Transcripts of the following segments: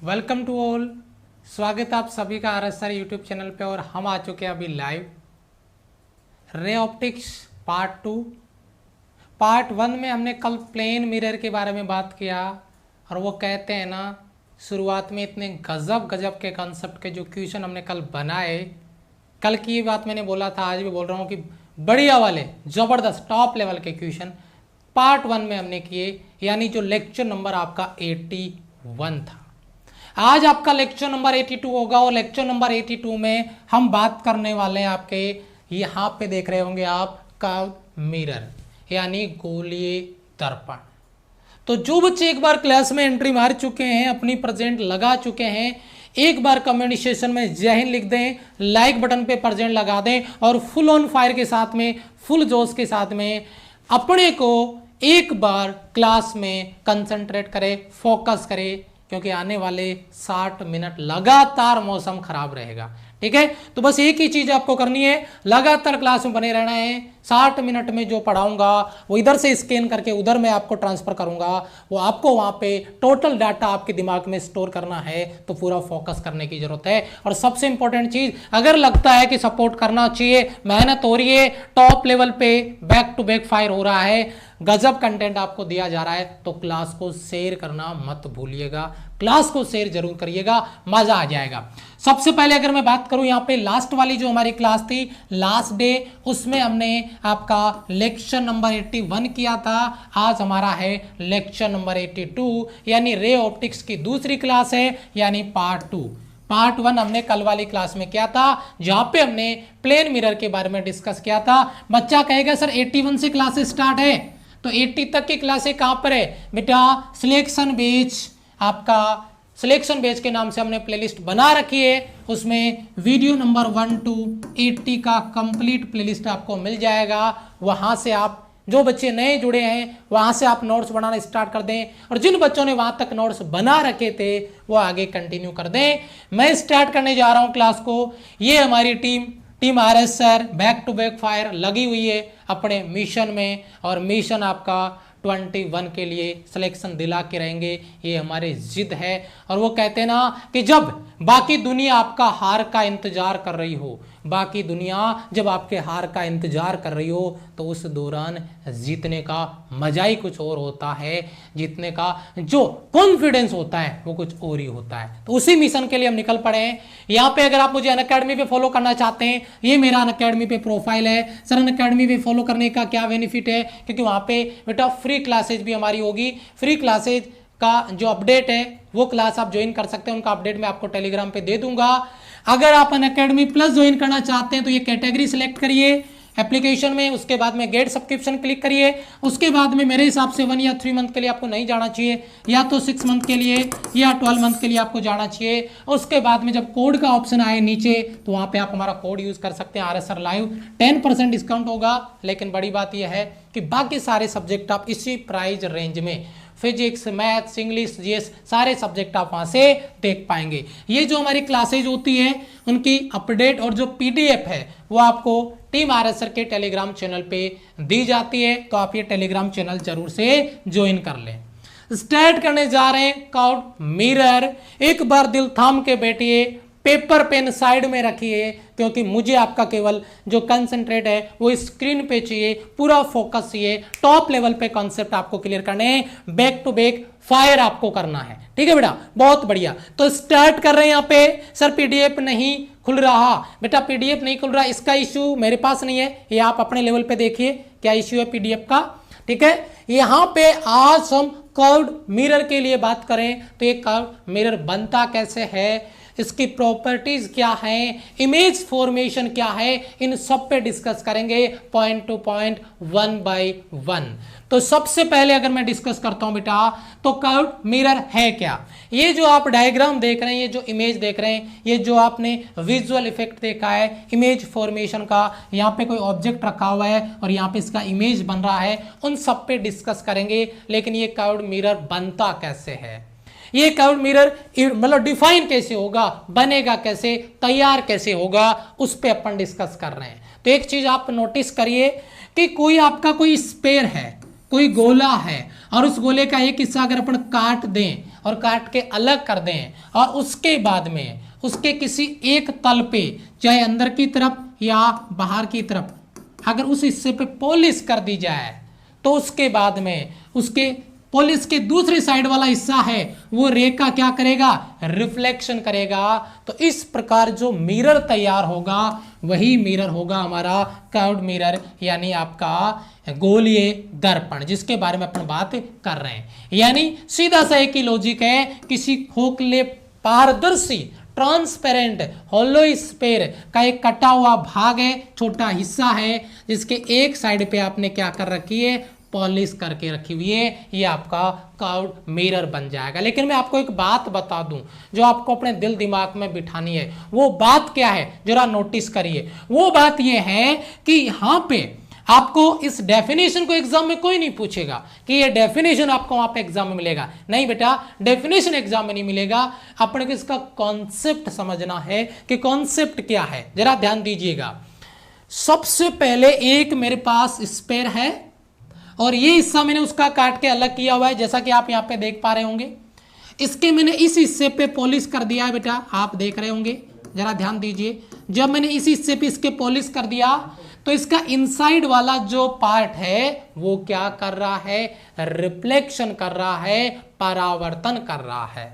Welcome to all. स्वागत है आप सभी का RSR यूट्यूब चैनल पे। और हम आ चुके हैं अभी लाइव रे ऑप्टिक्स पार्ट 1 में हमने कल प्लेन मिरर के बारे में बात किया। और वो कहते हैं ना, शुरुआत में इतने गजब गजब के कॉन्सेप्ट के जो क्वेश्चन हमने कल बनाए, कल की ये बात मैंने बोला था, आज भी बोल रहा हूँ कि बढ़िया वाले ज़बरदस्त टॉप लेवल के क्वेश्चन पार्ट 1 में हमने किए, यानी जो लेक्चर नंबर आपका 81 था। आज आपका लेक्चर नंबर 82 होगा। और लेक्चर नंबर 82 में हम बात करने वाले हैं आपके, यहाँ पे देख रहे होंगे आप, कर्व मिरर यानी गोलीय दर्पण। तो जो बच्चे एक बार क्लास में एंट्री मार चुके हैं, अपनी प्रेजेंट लगा चुके हैं, एक बार कमेंट सेक्शन में जय हिंद लिख दें, लाइक बटन पे प्रेजेंट लगा दें और फुल ऑन फायर के साथ में, फुल जोश के साथ में अपने को एक बार क्लास में कंसंट्रेट करें, फोकस करें, क्योंकि आने वाले 60 मिनट लगातार मौसम खराब रहेगा। ठीक है, तो बस एक ही चीज आपको करनी है, लगातार क्लास में बने रहना है। 60 मिनट में जो पढ़ाऊंगा वो इधर से स्कैन करके उधर मैं आपको ट्रांसफर करूंगा, वो आपको वहां पे टोटल डाटा आपके दिमाग में स्टोर करना है। तो पूरा फोकस करने की जरूरत है। और सबसे इंपॉर्टेंट चीज, अगर लगता है कि सपोर्ट करना चाहिए, मेहनत हो रही है, टॉप लेवल पे बैक टू बैक फायर हो रहा है, गजब कंटेंट आपको दिया जा रहा है, तो क्लास को शेयर करना मत भूलिएगा। क्लास को शेयर जरूर करिएगा, मजा आ जाएगा। सबसे पहले अगर मैं बात करूं, यहाँ पे लास्ट वाली जो हमारी क्लास थी, लास्ट डे, उसमें हमने आपका लेक्चर नंबर 81 किया था। आज हमारा है लेक्चर नंबर 82, यानी रे ऑप्टिक्स की दूसरी क्लास है, यानी पार्ट 2। पार्ट 1 हमने कल वाली क्लास में किया था, जहां पे हमने प्लेन मिरर के बारे में डिस्कस किया था। बच्चा कहेगा सर 81 से क्लासेस स्टार्ट है, तो 80 तक की क्लासें कहां पर है बेटा? सिलेक्शन बेच, आपका सिलेक्शन बेच के नाम से हमने प्लेलिस्ट बना रखी है। उसमें वीडियो नंबर 1 to 80 का कंप्लीट प्लेलिस्ट आपको मिल जाएगा। वहां से आप, जो बच्चे नए जुड़े हैं, वहां से आप नोट्स बनाना स्टार्ट कर दें, और जिन बच्चों ने वहां तक नोट्स बना रखे थे वो आगे कंटिन्यू कर दें। मैं स्टार्ट करने जा रहा हूं क्लास को। ये हमारी team RSR back to back fire लगी हुई है अपने मिशन में, और मिशन आपका 21 के लिए सिलेक्शन दिला के रहेंगे, ये हमारी जिद है। और वो कहते हैं ना कि जब बाकी दुनिया आपका हार का इंतजार कर रही हो, बाकी दुनिया जब आपके हार का इंतजार कर रही हो, तो उस दौरान जीतने का मजा ही कुछ और होता है। जीतने का जो कॉन्फिडेंस होता है वो कुछ और ही होता है। तो उसी मिशन के लिए हम निकल पड़े हैं। यहाँ पे अगर आप मुझे अनअकैडमी पे फॉलो करना चाहते हैं, ये मेरा अनअकैडमी पे प्रोफाइल है। सर अनअकैडमी पे फॉलो करने का क्या बेनिफिट है? क्योंकि वहाँ पे बेटा फ्री क्लासेज भी हमारी होगी। फ्री क्लासेज का जो अपडेट है वो क्लास आप ज्वाइन कर सकते हैं, उनका अपडेट मैं आपको टेलीग्राम पे दे दूंगा। अगर आप अनअकैडमी प्लस ज्वाइन करना चाहते हैं तो ये कैटेगरी सिलेक्ट करिए एप्लीकेशन में, उसके बाद में गेट सब्सक्रिप्शन क्लिक करिए। उसके बाद में मेरे हिसाब से 1 या 3 मंथ के लिए आपको नहीं जाना चाहिए, या तो 6 मंथ के लिए या 12 मंथ के लिए आपको जाना चाहिए। उसके बाद में जब कोड का ऑप्शन आए नीचे, तो वहाँ पे आप हमारा कोड यूज कर सकते हैं, RSR लाइव 10% डिस्काउंट होगा। लेकिन बड़ी बात यह है कि बाकी सारे सब्जेक्ट आप इसी प्राइस रेंज में, फिजिक्स, मैथ्स, इंग्लिश, जीएस, सारे सब्जेक्ट आप वहां से देख पाएंगे। ये जो हमारी क्लासेज होती है उनकी अपडेट और जो PDF है वो आपको टीम RSR के टेलीग्राम चैनल पे दी जाती है। तो आप ये टेलीग्राम चैनल जरूर से ज्वाइन कर लें। स्टार्ट करने जा रहे हैं कर्व मिरर। एक बार दिल थाम के बैठिए, पेपर पेन साइड में रखिए, क्योंकि मुझे आपका केवल जो कंसंट्रेट है वो स्क्रीन पे चाहिए, पूरा फोकस चाहिए। टॉप लेवल पे कॉन्सेप्ट आपको क्लियर करने हैं, बैक टू बैक फायर आपको करना है। ठीक है बेटा, बहुत बढ़िया। तो स्टार्ट कर रहे हैं। यहाँ पे सर PDF नहीं खुल रहा, बेटा PDF नहीं खुल रहा, इसका इश्यू मेरे पास नहीं है, ये आप अपने लेवल पे देखिए क्या इश्यू है PDF का। ठीक है, यहाँ पे आज हम कर्व्ड मिरर के लिए बात करें तो ये कर्व्ड मिरर बनता कैसे है, इसकी प्रॉपर्टीज क्या है, इमेज फॉर्मेशन क्या है, इन सब पे डिस्कस करेंगे पॉइंट टू पॉइंट, 1 by 1। तो सबसे पहले अगर मैं डिस्कस करता हूं बेटा, तो कर्व्ड मिरर है क्या। ये जो आप डायग्राम देख रहे हैं, ये जो इमेज देख रहे हैं, ये जो आपने विजुअल इफेक्ट देखा है इमेज फॉर्मेशन का, यहाँ पे कोई ऑब्जेक्ट रखा हुआ है और यहाँ पे इसका इमेज बन रहा है, उन सब पे डिस्कस करेंगे। लेकिन ये कर्व्ड मिरर बनता कैसे है, ये कर्व्ड मिरर मतलब डिफाइन कैसे होगा, बनेगा कैसे, तैयार कैसे होगा, उस पे अपन डिस्कस कर रहे हैं। तो एक चीज आप नोटिस करिए कि कोई आपका कोई स्पेयर है, कोई गोला है, और उस गोले का एक हिस्सा अगर अपन काट दें और काट के अलग कर दें और उसके बाद में उसके किसी एक तल पे, चाहे अंदर की तरफ या बाहर की तरफ, अगर उस हिस्से पे पॉलिश कर दी जाए तो उसके बाद में उसके पॉलिश के दूसरी साइड वाला हिस्सा है वो रे का क्या करेगा, रिफ्लेक्शन करेगा। तो इस प्रकार जो मिरर तैयार होगा वही मिरर होगा हमारा कर्व्ड मिरर, यानी आपका गोलीय दर्पण, जिसके बारे में अपन बात कर रहे हैं। यानी सीधा सा एक ही लॉजिक है, किसी खोखले पारदर्शी ट्रांसपेरेंट होलो स्फीयर का एक कटा हुआ भाग है, छोटा हिस्सा है, जिसके एक साइड पे आपने क्या कर रखी है, पॉलिश करके रखी हुई है, ये आपका कर्व्ड मिरर बन जाएगा। लेकिन मैं आपको एक बात बता दूं जो आपको अपने दिल दिमाग में बिठानी है। वो बात क्या है, जरा नोटिस करिए। वो बात ये है कि यहां पे आपको इस डेफिनेशन को एग्जाम में कोई नहीं पूछेगा कि ये डेफिनेशन आपको वहां पे एग्जाम में मिलेगा, नहीं बेटा, डेफिनेशन एग्जाम में नहीं मिलेगा। अपने को इसका कॉन्सेप्ट समझना है कि कॉन्सेप्ट क्या है। जरा ध्यान दीजिएगा। सबसे पहले एक मेरे पास स्फीयर है और ये हिस्सा मैंने उसका काट के अलग किया हुआ है, जैसा कि आप यहां पे देख पा रहे होंगे। इसके मैंने इस हिस्से पे पॉलिश कर दिया है बेटा, आप देख रहे होंगे, जरा ध्यान दीजिए। जब मैंने इस हिस्से पे इसके पॉलिश कर दिया तो इसका इनसाइड वाला जो पार्ट है वो क्या कर रहा है, रिफ्लेक्शन कर रहा है, परावर्तन कर रहा है।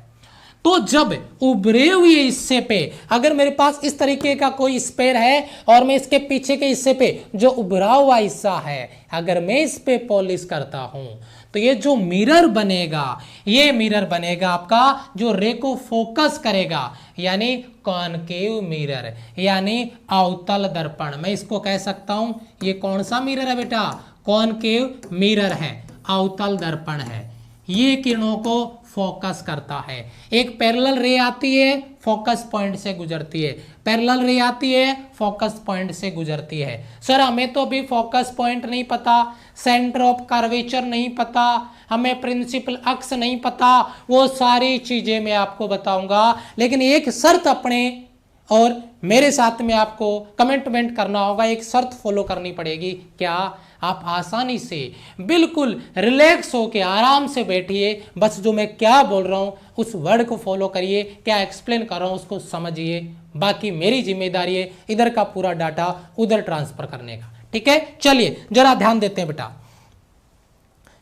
तो जब उभरे हुए हिस्से पे अगर मेरे पास इस तरीके का कोई स्फीयर है और मैं इसके पीछे के हिस्से पे जो उभरा हुआ हिस्सा है अगर मैं इस पे पॉलिश करता हूं तो ये जो मिरर बनेगा, ये मिरर बनेगा आपका जो रे को फोकस करेगा, यानी कॉनकेव मिरर, यानी अवतल दर्पण। मैं इसको कह सकता हूं ये कौन सा मिरर है बेटा, कॉनकेव मिरर है, अवतल दर्पण है। ये किरणों को फोकस करता है। एक पैरेलल रे आती है, फोकस पॉइंट से गुजरती है, पैरेलल रे आती है, फोकस पॉइंट से गुजरती है। सर हमें तो अभी फोकस पॉइंट नहीं पता, सेंटर ऑफ कर्वेचर नहीं पता, हमें प्रिंसिपल अक्स नहीं पता, वो सारी चीजें मैं आपको बताऊंगा। लेकिन एक शर्त अपने और मेरे साथ में आपको कमिटमेंट करना होगा, एक शर्त फॉलो करनी पड़ेगी। क्या? आप आसानी से बिल्कुल रिलैक्स होके आराम से बैठिए, बस जो मैं क्या बोल रहा हूं उस वर्ड को फॉलो करिए, क्या एक्सप्लेन कर रहा हूं उसको समझिए। बाकी मेरी जिम्मेदारी है इधर का पूरा डाटा उधर ट्रांसफर करने का। ठीक है, चलिए जरा ध्यान देते हैं बेटा।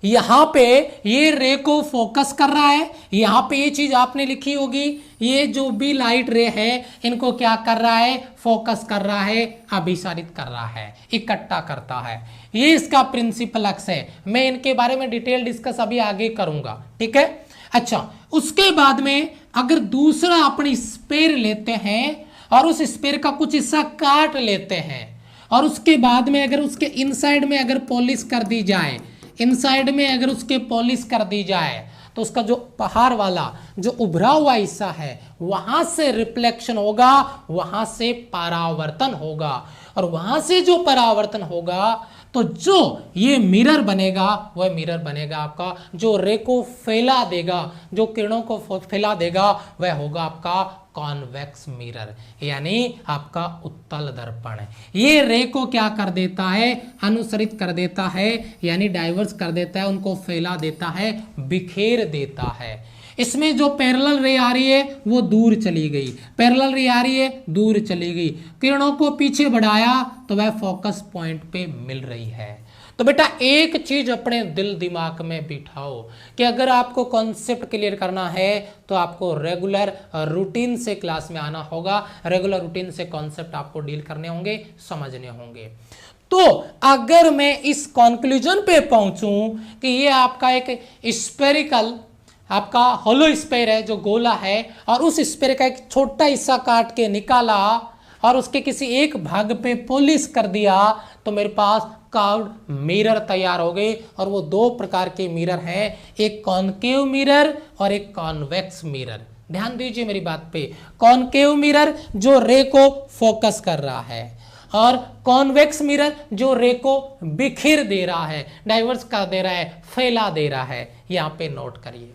यहां पे ये रे को फोकस कर रहा है, यहां पे ये चीज आपने लिखी होगी, ये जो भी लाइट रे है इनको क्या कर रहा है, फोकस कर रहा है, अभिसारित कर रहा है, इकट्ठा करता है। ये इसका प्रिंसिपल अक्स है। मैं इनके बारे में डिटेल डिस्कस अभी आगे करूंगा। ठीक है, अच्छा, उसके बाद में अगर दूसरा अपनी स्फीयर लेते हैं और उस स्फीयर का कुछ हिस्सा काट लेते हैं और उसके बाद में अगर उसके इनसाइड में अगर पॉलिश कर दी जाए, इनसाइड में अगर उसके पॉलिश कर दी जाए तो उसका जो बाहर वाला जो उभरा हुआ हिस्सा है वहां से रिफ्लेक्शन होगा, वहां से परावर्तन होगा, और वहां से जो परावर्तन होगा तो जो ये मिरर बनेगा वह मिरर बनेगा आपका जो रे को फैला देगा, जो किरणों को फैला देगा, वह होगा आपका कॉन्वेक्स मिरर, यानी आपका उत्तल दर्पण। ये रे को क्या कर देता है, अनुसरित कर देता है, यानी डाइवर्स कर देता है, उनको फैला देता है, बिखेर देता है। इसमें जो पैरेलल रे आ रही है वो दूर चली गई, पैरेलल रे आ रही है दूर चली गई, किरणों को पीछे बढ़ाया तो वह फोकस पॉइंट पे मिल रही है। तो बेटा एक चीज अपने दिल दिमाग में बिठाओ कि अगर आपको कॉन्सेप्ट क्लियर करना है तो आपको रेगुलर रूटीन से क्लास में आना होगा, रेगुलर रूटीन से कॉन्सेप्ट आपको डील करने होंगे, समझने होंगे। तो अगर मैं इस कंक्लूजन पे पहुंचूं कि ये आपका एक स्फेरिकल आपका होलो स्फीयर है जो गोला है, और उस स्फीयर का एक छोटा हिस्सा काट के निकाला और उसके किसी एक भाग पे पॉलिश कर दिया तो मेरे पास कर्व्ड मिरर तैयार हो गए। और वो दो प्रकार के मिरर हैं, एक कॉनकेव मिरर और एक कॉन्वेक्स मिरर। ध्यान दीजिए मेरी बात पे, कॉनकेव मिरर जो रे को फोकस कर रहा है और कॉन्वेक्स मिरर जो रे को बिखेर दे रहा है, डाइवर्स कर दे रहा है, फैला दे रहा है। यहां पे नोट करिए।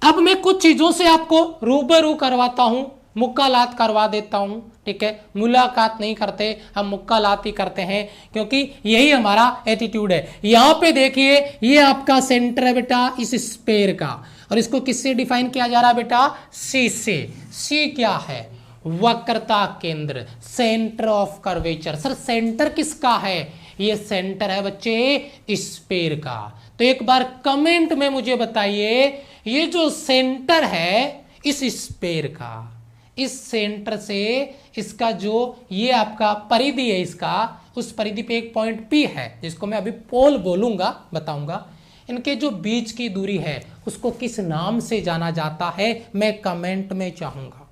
अब मैं कुछ चीजों से आपको रूबरू करवाता हूं मुक्कालात करवा देता हूं, ठीक है, मुलाकात नहीं करते, हम मुक्कालात ही करते हैं, क्योंकि यही हमारा एटीट्यूड है। यहां पे देखिए ये आपका सेंटर है बेटा इस स्पेयर का, और इसको किससे डिफाइन किया जा रहा है बेटा, सी से। सी क्या है, वक्रता केंद्र, centre of curvature. Sir centre किसका है, ये सेंटर है बच्चे स्पेयर का। तो एक बार कमेंट में मुझे बताइए ये जो सेंटर है इस स्पेयर का, इस सेंटर से इसका जो ये आपका परिधि है इसका, उस परिधि पे एक पॉइंट P है जिसको मैं अभी पोल बोलूंगा, बताऊंगा। इनके जो बीच की दूरी है उसको किस नाम से जाना जाता है, मैं कमेंट में चाहूंगा,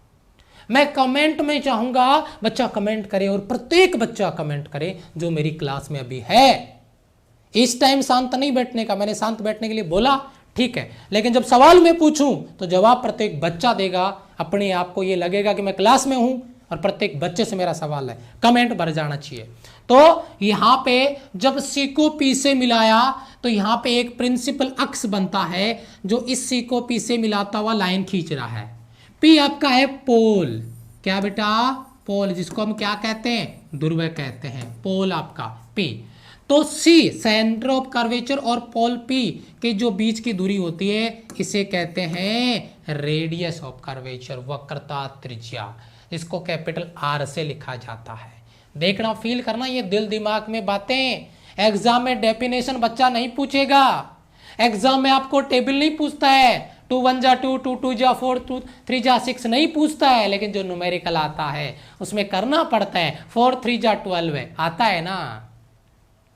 मैं कमेंट में चाहूंगा बच्चा कमेंट करे, और प्रत्येक बच्चा कमेंट करे जो मेरी क्लास में अभी है। इस टाइम शांत नहीं बैठने का, मैंने शांत बैठने के लिए बोला, ठीक है, लेकिन जब सवाल मैं पूछूं तो जवाब प्रत्येक बच्चा देगा। अपने आप को ये लगेगा कि मैं क्लास में हूं और प्रत्येक बच्चे से मेरा सवाल है, कमेंट भर जाना चाहिए। तो यहां पे जब सी को पी से मिलाया तो यहां पे एक प्रिंसिपल अक्ष बनता है जो इस सी को पी से मिलाता हुआ लाइन खींच रहा है। पी आपका है पोल, क्या बेटा, पोल, जिसको हम क्या कहते हैं, ध्रुव कहते हैं, पोल आपका पी। तो सी सेंटर ऑफ कर्वेचर और पोल पी के जो बीच की दूरी होती है इसे कहते हैं रेडियस ऑफ कर्वेचर, वक्रता त्रिज्या, इसको कैपिटल आर से लिखा जाता है। देखना, फील करना, ये दिल दिमाग में बातें। एग्जाम में डेफिनेशन बच्चा नहीं पूछेगा, एग्जाम में आपको टेबल नहीं पूछता है, 2 1 जा 2, 2 2 जा 4, 2 3 जा 6 नहीं पूछता है, लेकिन जो न्यूमेरिकल आता है उसमें करना पड़ता है। 4 3 जा 12 है, आता है ना,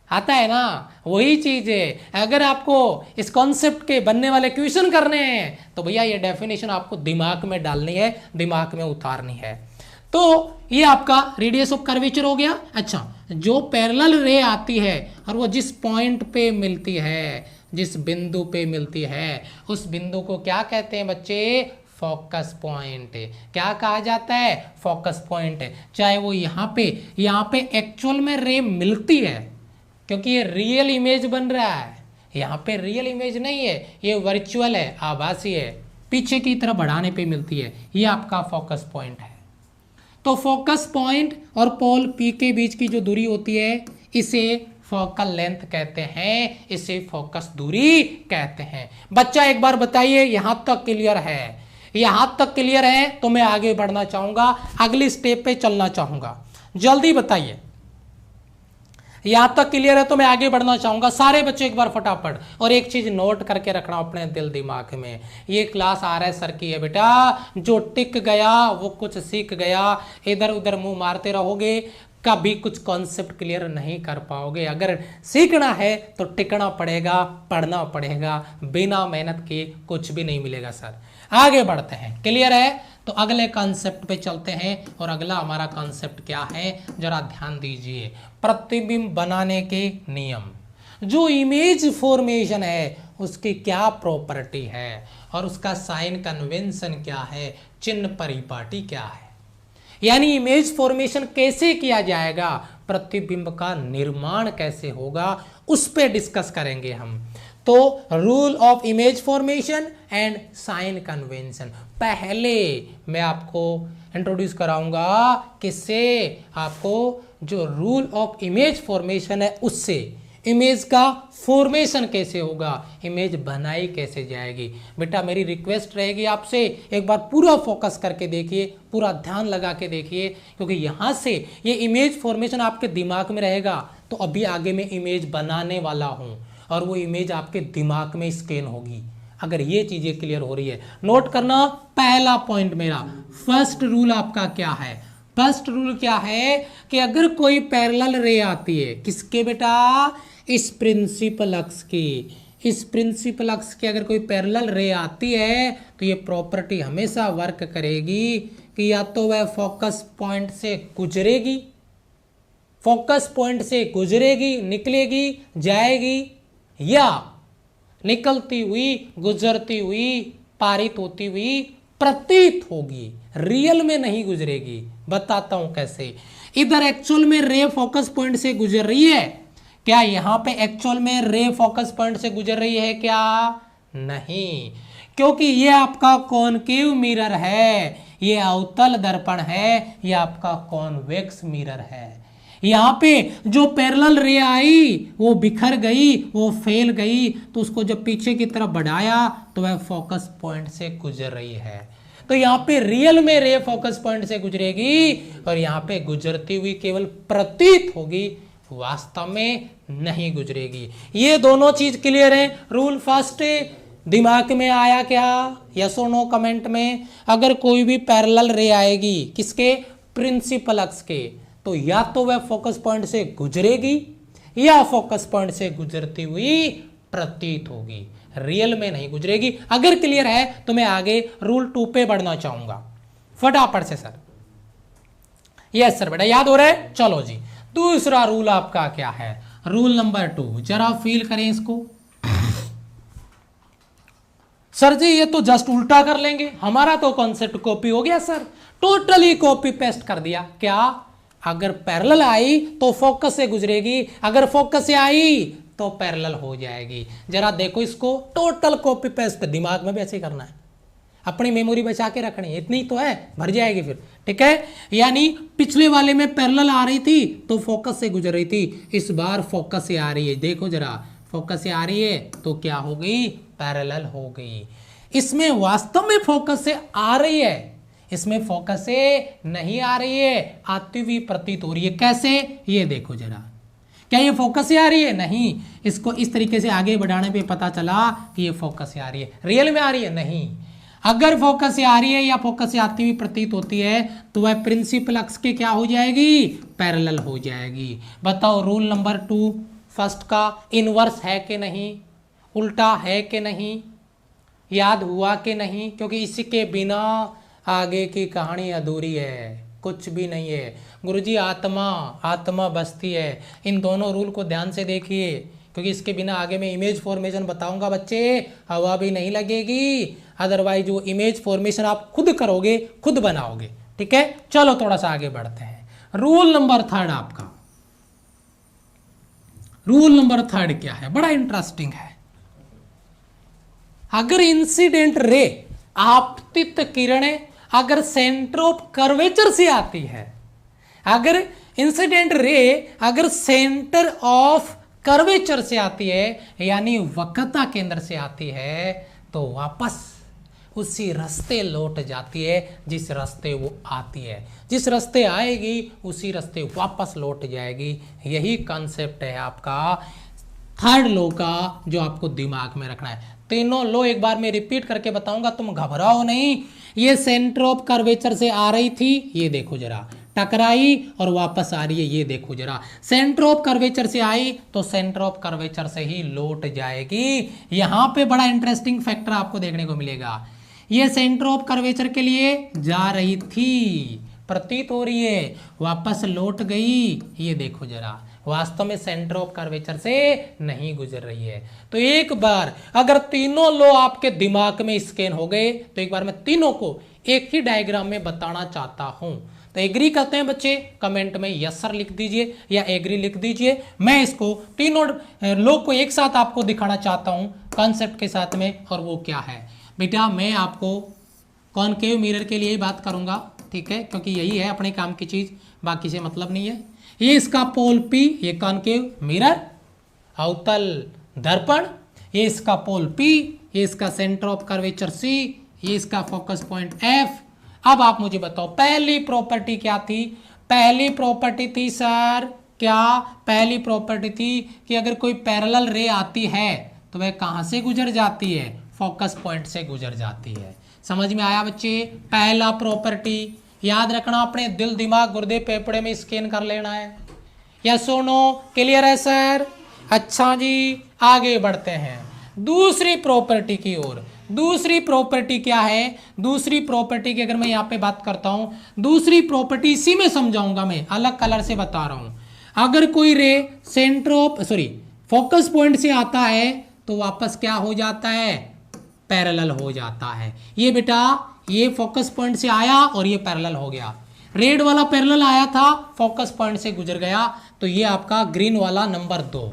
आता है ना, वही चीज है। अगर आपको इस कॉन्सेप्ट के बनने वाले क्वेश्चन करने हैं तो भैया ये डेफिनेशन आपको दिमाग में डालनी है, दिमाग में उतारनी है। तो ये आपका रेडियस ऑफ कर्वेचर हो गया। अच्छा, जो पैरेलल रे आती है और वो जिस पॉइंट पे मिलती है, जिस बिंदु पे मिलती है, उस बिंदु को क्या कहते हैं बच्चे, फोकस पॉइंट। क्या कहा जाता है, फोकस पॉइंट। चाहे वो यहाँ पे एक्चुअल में रे मिलती है, क्योंकि ये रियल इमेज बन रहा है, यहाँ पे रियल इमेज नहीं है, ये वर्चुअल है, आभासी है, पीछे की तरफ बढ़ाने पे मिलती है, ये आपका फोकस पॉइंट है। तो फोकस पॉइंट और पोल पी के बीच की जो दूरी होती है इसे फोकल लेंथ कहते हैं, इसे फोकस दूरी कहते हैं। बच्चा एक बार बताइए, यहां तक क्लियर है, यहां तक क्लियर है तो मैं आगे बढ़ना चाहूंगा, अगली स्टेप पे चलना चाहूंगा, जल्दी बताइए। यहां तक क्लियर है तो मैं आगे बढ़ना चाहूंगा, सारे बच्चे एक बार फटाफट। और एक चीज नोट करके रखना अपने दिल दिमाग में, ये क्लास RS सर की है बेटा, जो टिक गया वो कुछ सीख गया, इधर उधर मुंह मारते रहोगे कभी कुछ कॉन्सेप्ट क्लियर नहीं कर पाओगे। अगर सीखना है तो टिकना पड़ेगा, पढ़ना पड़ेगा, बिना मेहनत के कुछ भी नहीं मिलेगा सर। आगे बढ़ते हैं, क्लियर है? तो अगले कॉन्सेप्ट पे चलते हैं, और अगला हमारा कॉन्सेप्ट क्या है जरा ध्यान दीजिए, प्रतिबिंब बनाने के नियम। जो इमेज फॉर्मेशन है उसकी क्या प्रॉपर्टी है और उसका साइन कन्वेंशन क्या है, चिन्ह परिपाटी क्या है, यानी इमेज फॉर्मेशन कैसे किया जाएगा, प्रतिबिंब का निर्माण कैसे होगा, उस पे डिस्कस करेंगे हम। तो rule of image formation and sign convention पहले मैं आपको इंट्रोड्यूस कराऊंगा, किससे, आपको जो रूल ऑफ इमेज फॉर्मेशन है उससे। इमेज का फॉर्मेशन कैसे होगा, इमेज बनाई कैसे जाएगी। बेटा मेरी रिक्वेस्ट रहेगी आपसे, एक बार पूरा फोकस करके देखिए, पूरा ध्यान लगा के देखिए, क्योंकि यहाँ से ये इमेज फॉर्मेशन आपके दिमाग में रहेगा तो अभी आगे मैं इमेज बनाने वाला हूँ और वो इमेज आपके दिमाग में स्कैन होगी। अगर ये चीजें क्लियर हो रही है, नोट करना। पहला पॉइंट मेरा, फर्स्ट रूल आपका क्या है, फर्स्ट रूल क्या है कि अगर कोई पैरेलल रे आती है, किसके बेटा, इस प्रिंसिपल अक्ष की, इस प्रिंसिपल अक्ष की अगर कोई पैरेलल रे आती है तो ये प्रॉपर्टी हमेशा वर्क करेगी कि या तो वह फोकस पॉइंट से गुजरेगी, फोकस पॉइंट से गुजरेगी, निकलेगी, जाएगी, या निकलती हुई, गुजरती हुई, पारित होती हुई प्रतीत होगी, रियल में नहीं गुजरेगी। बताता हूं कैसे। इधर एक्चुअल में रे फोकस पॉइंट से गुजर रही है क्या, यहां पे एक्चुअल में रे फोकस पॉइंट से गुजर रही है क्या, नहीं, क्योंकि ये आपका कॉनकेव मिरर है, ये अवतल दर्पण है, ये आपका कॉन्वेक्स मिरर है। यहां पे जो पैरेलल रे आई वो बिखर गई, वो फैल गई, तो उसको जब पीछे की तरफ बढ़ाया तो वह फोकस पॉइंट से गुजर रही है। तो यहाँ पे रियल में रे फोकस पॉइंट से गुजरेगी और यहाँ पे गुजरती हुई केवल प्रतीत होगी, वास्तव में नहीं गुजरेगी। ये दोनों चीज क्लियर है। रूल फर्स्ट दिमाग में आया क्या? यस और नो कमेंट में। अगर कोई भी पैरेलल रे आएगी किसके? प्रिंसिपल अक्ष के, तो या तो वह फोकस पॉइंट से गुजरेगी या फोकस पॉइंट से गुजरती हुई प्रतीत होगी, रियल में नहीं गुजरेगी। अगर क्लियर है तो मैं आगे रूल 2 पे बढ़ना चाहूंगा फटाफट से सर। यस सर बेटा, याद हो रहा है? चलो जी, दूसरा रूल आपका क्या है? रूल नंबर 2, जरा फील करें इसको। सर जी ये तो जस्ट उल्टा कर लेंगे, हमारा तो कॉन्सेप्ट कॉपी हो गया सर, टोटली कॉपी पेस्ट कर दिया। क्या? अगर पैरेलल आई तो फोकस से गुजरेगी, अगर फोकस से आई तो पैरेलल हो जाएगी। जरा देखो इसको, टोटल कॉपी पेस्ट, दिमाग में भी ऐसे करना है, अपनी मेमोरी बचा के रखनी है, इतनी तो है, भर जाएगी फिर, ठीक है। यानी पिछले वाले में पैरेलल आ रही थी तो फोकस से गुजर रही थी, इस बार फोकस से आ रही है। देखो जरा, फोकस से आ रही है तो क्या हो गई? पैरेलल हो गई। इसमें वास्तव में फोकस से आ रही है, इसमें फोकस से नहीं आ रही है, आती हुई प्रतीत हो रही है। कैसे? ये देखो जरा, क्या ये फोकस से आ रही है? नहीं। इसको इस तरीके से आगे बढ़ाने पे पता चला कि ये फोकस से आ रही है। रियल में आ रही है? नहीं। अगर फोकस से आ रही है या फोकस से आती हुई प्रतीत होती है तो वह प्रिंसिपल अक्ष के क्या हो जाएगी? पैरेलल हो जाएगी। बताओ रूल नंबर 2 फर्स्ट का इनवर्स है कि नहीं, उल्टा है कि नहीं, याद हुआ कि नहीं? क्योंकि इसके बिना आगे की कहानी अधूरी है, कुछ भी नहीं है। गुरुजी आत्मा बसती है। इन दोनों रूल को ध्यान से देखिए, क्योंकि इसके बिना आगे मैं इमेज फॉर्मेशन बताऊंगा बच्चे, हवा भी नहीं लगेगी। अदरवाइज वो इमेज फॉर्मेशन आप खुद करोगे, खुद बनाओगे, ठीक है। चलो थोड़ा सा आगे बढ़ते हैं। रूल नंबर 3 आपका, रूल नंबर 3 क्या है? बड़ा इंटरेस्टिंग है। अगर इंसिडेंट रे, आपतित किरणें अगर सेंटर ऑफ कर्वेचर से आती है, अगर इंसिडेंट रे अगर सेंटर ऑफ कर्वेचर से आती है, यानी वक्रता केंद्र से आती है, तो वापस उसी रास्ते लौट जाती है जिस रास्ते वो आती है। जिस रास्ते आएगी उसी रास्ते वापस लौट जाएगी। यही कॉन्सेप्ट है आपका 3rd लॉ का, जो आपको दिमाग में रखना है। तीनों लॉ एक बार मैं रिपीट करके बताऊंगा, तुम घबराओ नहीं। ये सेंटर ऑफ कर्वेचर से आ रही थी, ये देखो जरा, टकराई और वापस आ रही है, ये देखो जरा। सेंटर ऑफ कर्वेचर से आई तो सेंटर ऑफ कर्वेचर से ही लौट जाएगी। यहां पे बड़ा इंटरेस्टिंग फैक्टर आपको देखने को मिलेगा। ये सेंटर ऑफ कर्वेचर के लिए जा रही थी, प्रतीत हो रही है, वापस लौट गई, ये देखो जरा, वास्तव में सेंटर ऑफ कर्वेचर से नहीं गुजर रही है। तो एक बार अगर तीनों लॉ आपके दिमाग में स्कैन हो गए तो एक बार मैं तीनों को एक ही डायग्राम में बताना चाहता हूं। तो एग्री करते हैं बच्चे? कमेंट में यस सर लिख दीजिए या एग्री लिख दीजिए। मैं इसको तीनों लॉ को एक साथ आपको दिखाना चाहता हूं कॉन्सेप्ट के साथ में। और वो क्या है बेटा? मैं आपको कॉनकेव मिरर के लिए ही बात करूंगा, ठीक है, क्योंकि यही है अपने काम की चीज, बाकी से मतलब नहीं है। ये इसका पोल P, ये कॉनकेव मिरर, अवतल दर्पण, ये इसका पोल P, ये इसका सेंटर ऑफ कर्वेचर C, ये इसका फोकस पॉइंट F। अब आप मुझे बताओ पहली प्रॉपर्टी क्या थी? पहली प्रॉपर्टी थी सर क्या? पहली प्रॉपर्टी थी कि अगर कोई पैरेलल रे आती है तो वह कहां से गुजर जाती है? फोकस पॉइंट से गुजर जाती है। समझ में आया बच्चे? पहला प्रॉपर्टी याद रखना, अपने दिल दिमाग गुर्दे फेफड़े में स्कैन कर लेना है। या सोनो क्लियर है सर? अच्छा जी, आगे बढ़ते हैं दूसरी प्रॉपर्टी की ओर। दूसरी प्रॉपर्टी क्या है? दूसरी प्रॉपर्टी की अगर मैं यहाँ पे बात करता हूं, दूसरी प्रॉपर्टी इसी में समझाऊंगा, मैं अलग कलर से बता रहा हूं। अगर कोई रे सेंटर ऑफ फोकस पॉइंट से आता है तो वापस क्या हो जाता है? पैरेलल हो जाता है। ये बेटा ये फोकस पॉइंट से आया और ये पैरेलल हो गया। रेड वाला पैरेलल आया था, फोकस पॉइंट से गुजर गया, तो ये आपका ग्रीन वाला नंबर 2।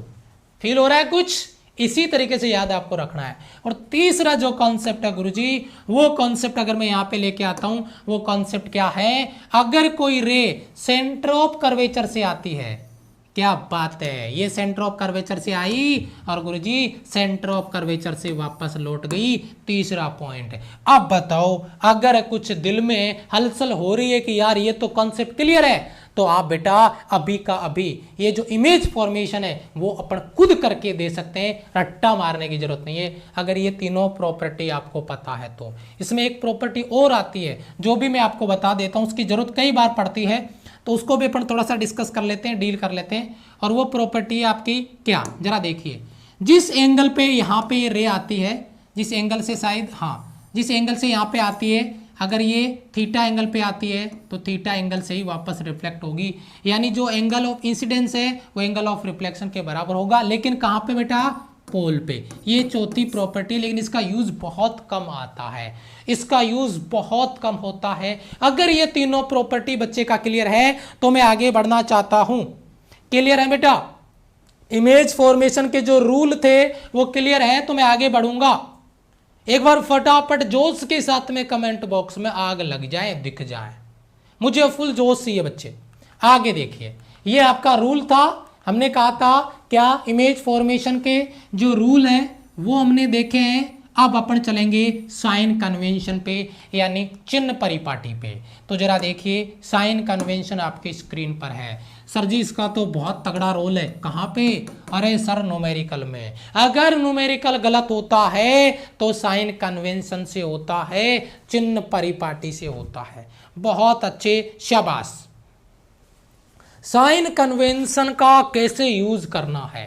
फील हो रहा है कुछ? इसी तरीके से याद आपको रखना है। और तीसरा जो कॉन्सेप्ट है गुरुजी, वो कॉन्सेप्ट अगर मैं यहां पे लेके आता हूं, वो कॉन्सेप्ट क्या है, अगर कोई रे सेंटर ऑफ कर्वेचर से आती है, क्या बात है, ये सेंटर ऑफ कर्वेचर से आई और गुरुजी सेंटर ऑफ कर्वेचर से वापस लौट गई। तीसरा पॉइंट, अब बताओ अगर कुछ दिल में हलचल हो रही है कि यार ये तो कॉन्सेप्ट क्लियर है, तो आप बेटा अभी का अभी ये जो इमेज फॉर्मेशन है वो अपन खुद करके दे सकते हैं, रट्टा मारने की जरूरत नहीं है। अगर ये तीनों प्रॉपर्टी आपको पता है तो इसमें एक प्रॉपर्टी और आती है जो भी मैं आपको बता देता हूं, उसकी जरूरत कई बार पड़ती है, तो उसको भी अपन थोड़ा सा डिस्कस कर लेते हैं, डील कर लेते हैं। और वो प्रॉपर्टी है आपकी क्या, जरा देखिए, जिस एंगल पे यहाँ पे ये रे आती है, जिस एंगल से शायद, हाँ जिस एंगल से यहाँ पे आती है, अगर ये थीटा एंगल पे आती है तो थीटा एंगल से ही वापस रिफ्लेक्ट होगी, यानी जो एंगल ऑफ इंसिडेंस है वो एंगल ऑफ रिफ्लेक्शन के बराबर होगा। लेकिन कहाँ पे बेटा, पोल पे। ये चौथी प्रॉपर्टी, लेकिन इसका यूज बहुत कम आता है, इसका यूज बहुत कम होता है। अगर ये तीनों प्रॉपर्टी बच्चे का क्लियर है तो मैं आगे बढ़ना चाहता हूं। क्लियर है बेटा, इमेज फॉर्मेशन के जो रूल थे वो क्लियर है तो मैं आगे बढ़ूंगा। एक बार फटाफट जोश के साथ में कमेंट बॉक्स में आग लग जाए, दिख जाए, मुझे फुल जोश चाहिए बच्चे। आगे देखिए, ये आपका रूल था, हमने कहा था क्या, इमेज फॉर्मेशन के जो रूल हैं वो हमने देखे हैं। अब अपन चलेंगे साइन कन्वेंशन पे, यानी चिन्ह परिपाटी पे। तो जरा देखिए, साइन कन्वेंशन आपकी स्क्रीन पर है। सर जी इसका तो बहुत तगड़ा रोल है, कहाँ पे, अरे सर न्यूमेरिकल में। अगर न्यूमेरिकल गलत होता है तो साइन कन्वेंशन से होता है, चिन्ह परिपाटी से होता है। बहुत अच्छे, शाबाश। साइन कन्वेंशन का कैसे यूज करना है,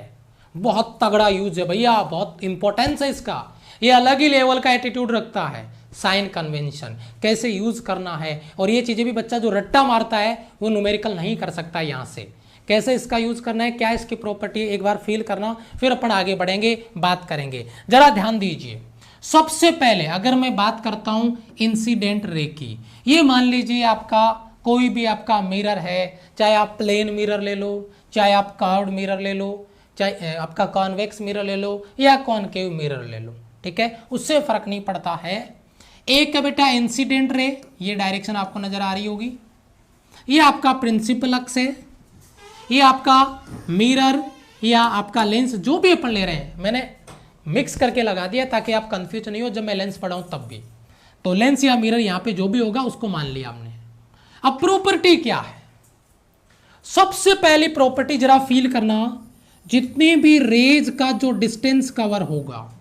बहुत तगड़ा यूज है भैया, बहुत इंपॉर्टेंस है इसका, ये अलग ही लेवल का एटीट्यूड रखता है। साइन कन्वेंशन कैसे यूज करना है, और ये चीजें भी बच्चा जो रट्टा मारता है वो न्यूमेरिकल नहीं कर सकता। यहाँ से कैसे इसका यूज करना है, क्या इसकी प्रॉपर्टी, एक बार फील करना, फिर अपन आगे बढ़ेंगे, बात करेंगे। जरा ध्यान दीजिए, सबसे पहले अगर मैं बात करता हूं इंसिडेंट रे की, ये मान लीजिए आपका कोई भी आपका मिरर है, चाहे आप प्लेन मिरर ले लो, चाहे आप कर्व्ड मिरर ले लो, चाहे आपका कॉन्वेक्स मिरर ले लो या कॉनकेव मिरर ले लो, ठीक है, उससे फर्क नहीं पड़ता है। एक का बेटा इंसिडेंट रे, ये डायरेक्शन आपको नजर आ रही होगी, ये आपका प्रिंसिपल अक्स है, ये आपका मिरर या आपका लेंस, जो भी अपन ले रहे हैं, मैंने मिक्स करके लगा दिया ताकि आप कंफ्यूज नहीं हो जब मैं लेंस पढ़ाऊं तब भी। तो लेंस या मिरर यहां पे जो भी होगा उसको मान लिया हमने। अब प्रॉपर्टी क्या है, सबसे पहली प्रॉपर्टी जरा फील करना, जितनी भी रेज का जो डिस्टेंस कवर होगा,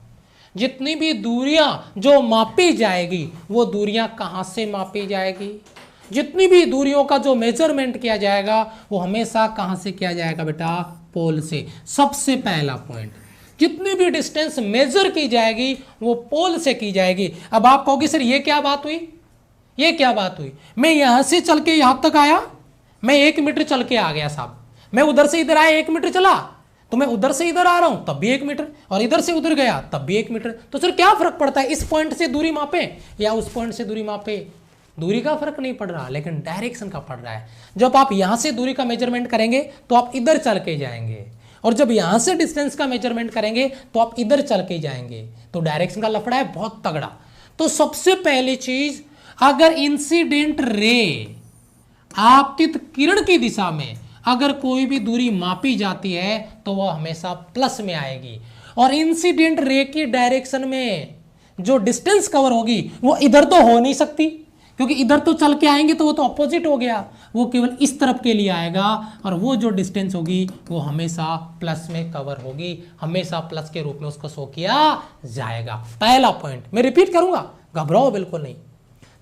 जितनी भी दूरियां जो मापी जाएगी, वो दूरियां कहां से मापी जाएगी, जितनी भी दूरियों का जो मेजरमेंट किया जाएगा वो हमेशा कहां से किया जाएगा बेटा, पोल से। सबसे पहला पॉइंट, जितनी भी डिस्टेंस मेजर की जाएगी वो पोल से की जाएगी। अब आप कहोगे सर ये क्या बात हुई, ये क्या बात हुई, मैं यहां से चल के यहां तक आया, मैं 1 मीटर चल के आ गया साहब, मैं उधर से इधर आया 1 मीटर चला, तो मैं उधर से इधर आ रहा हूं तब भी 1 मीटर, और इधर से उधर गया तब भी 1 मीटर, तो सर क्या फर्क पड़ता है, इस पॉइंट से दूरी मापे या उस पॉइंट से दूरी मापे, दूरी का फर्क नहीं पड़ रहा, लेकिन डायरेक्शन का पड़ रहा है। जब आप यहां से दूरी का मेजरमेंट करेंगे तो आप इधर चल के जाएंगे, और जब यहां से डिस्टेंस का मेजरमेंट करेंगे तो आप इधर चल के जाएंगे, तो डायरेक्शन का लफड़ा है बहुत तगड़ा। तो सबसे पहली चीज, अगर इंसिडेंट रे आपतित किरण की दिशा में अगर कोई भी दूरी मापी जाती है तो वह हमेशा प्लस में आएगी, और इंसिडेंट रे की डायरेक्शन में जो डिस्टेंस कवर होगी वो इधर तो हो नहीं सकती, क्योंकि इधर तो चल के आएंगे तो वो तो अपोजिट हो गया, वो केवल इस तरफ के लिए आएगा, और वो जो डिस्टेंस होगी वो हमेशा प्लस में कवर होगी, हमेशा प्लस के रूप में उसको शो किया जाएगा। पहला पॉइंट मैं रिपीट करूंगा, घबराओ बिल्कुल नहीं,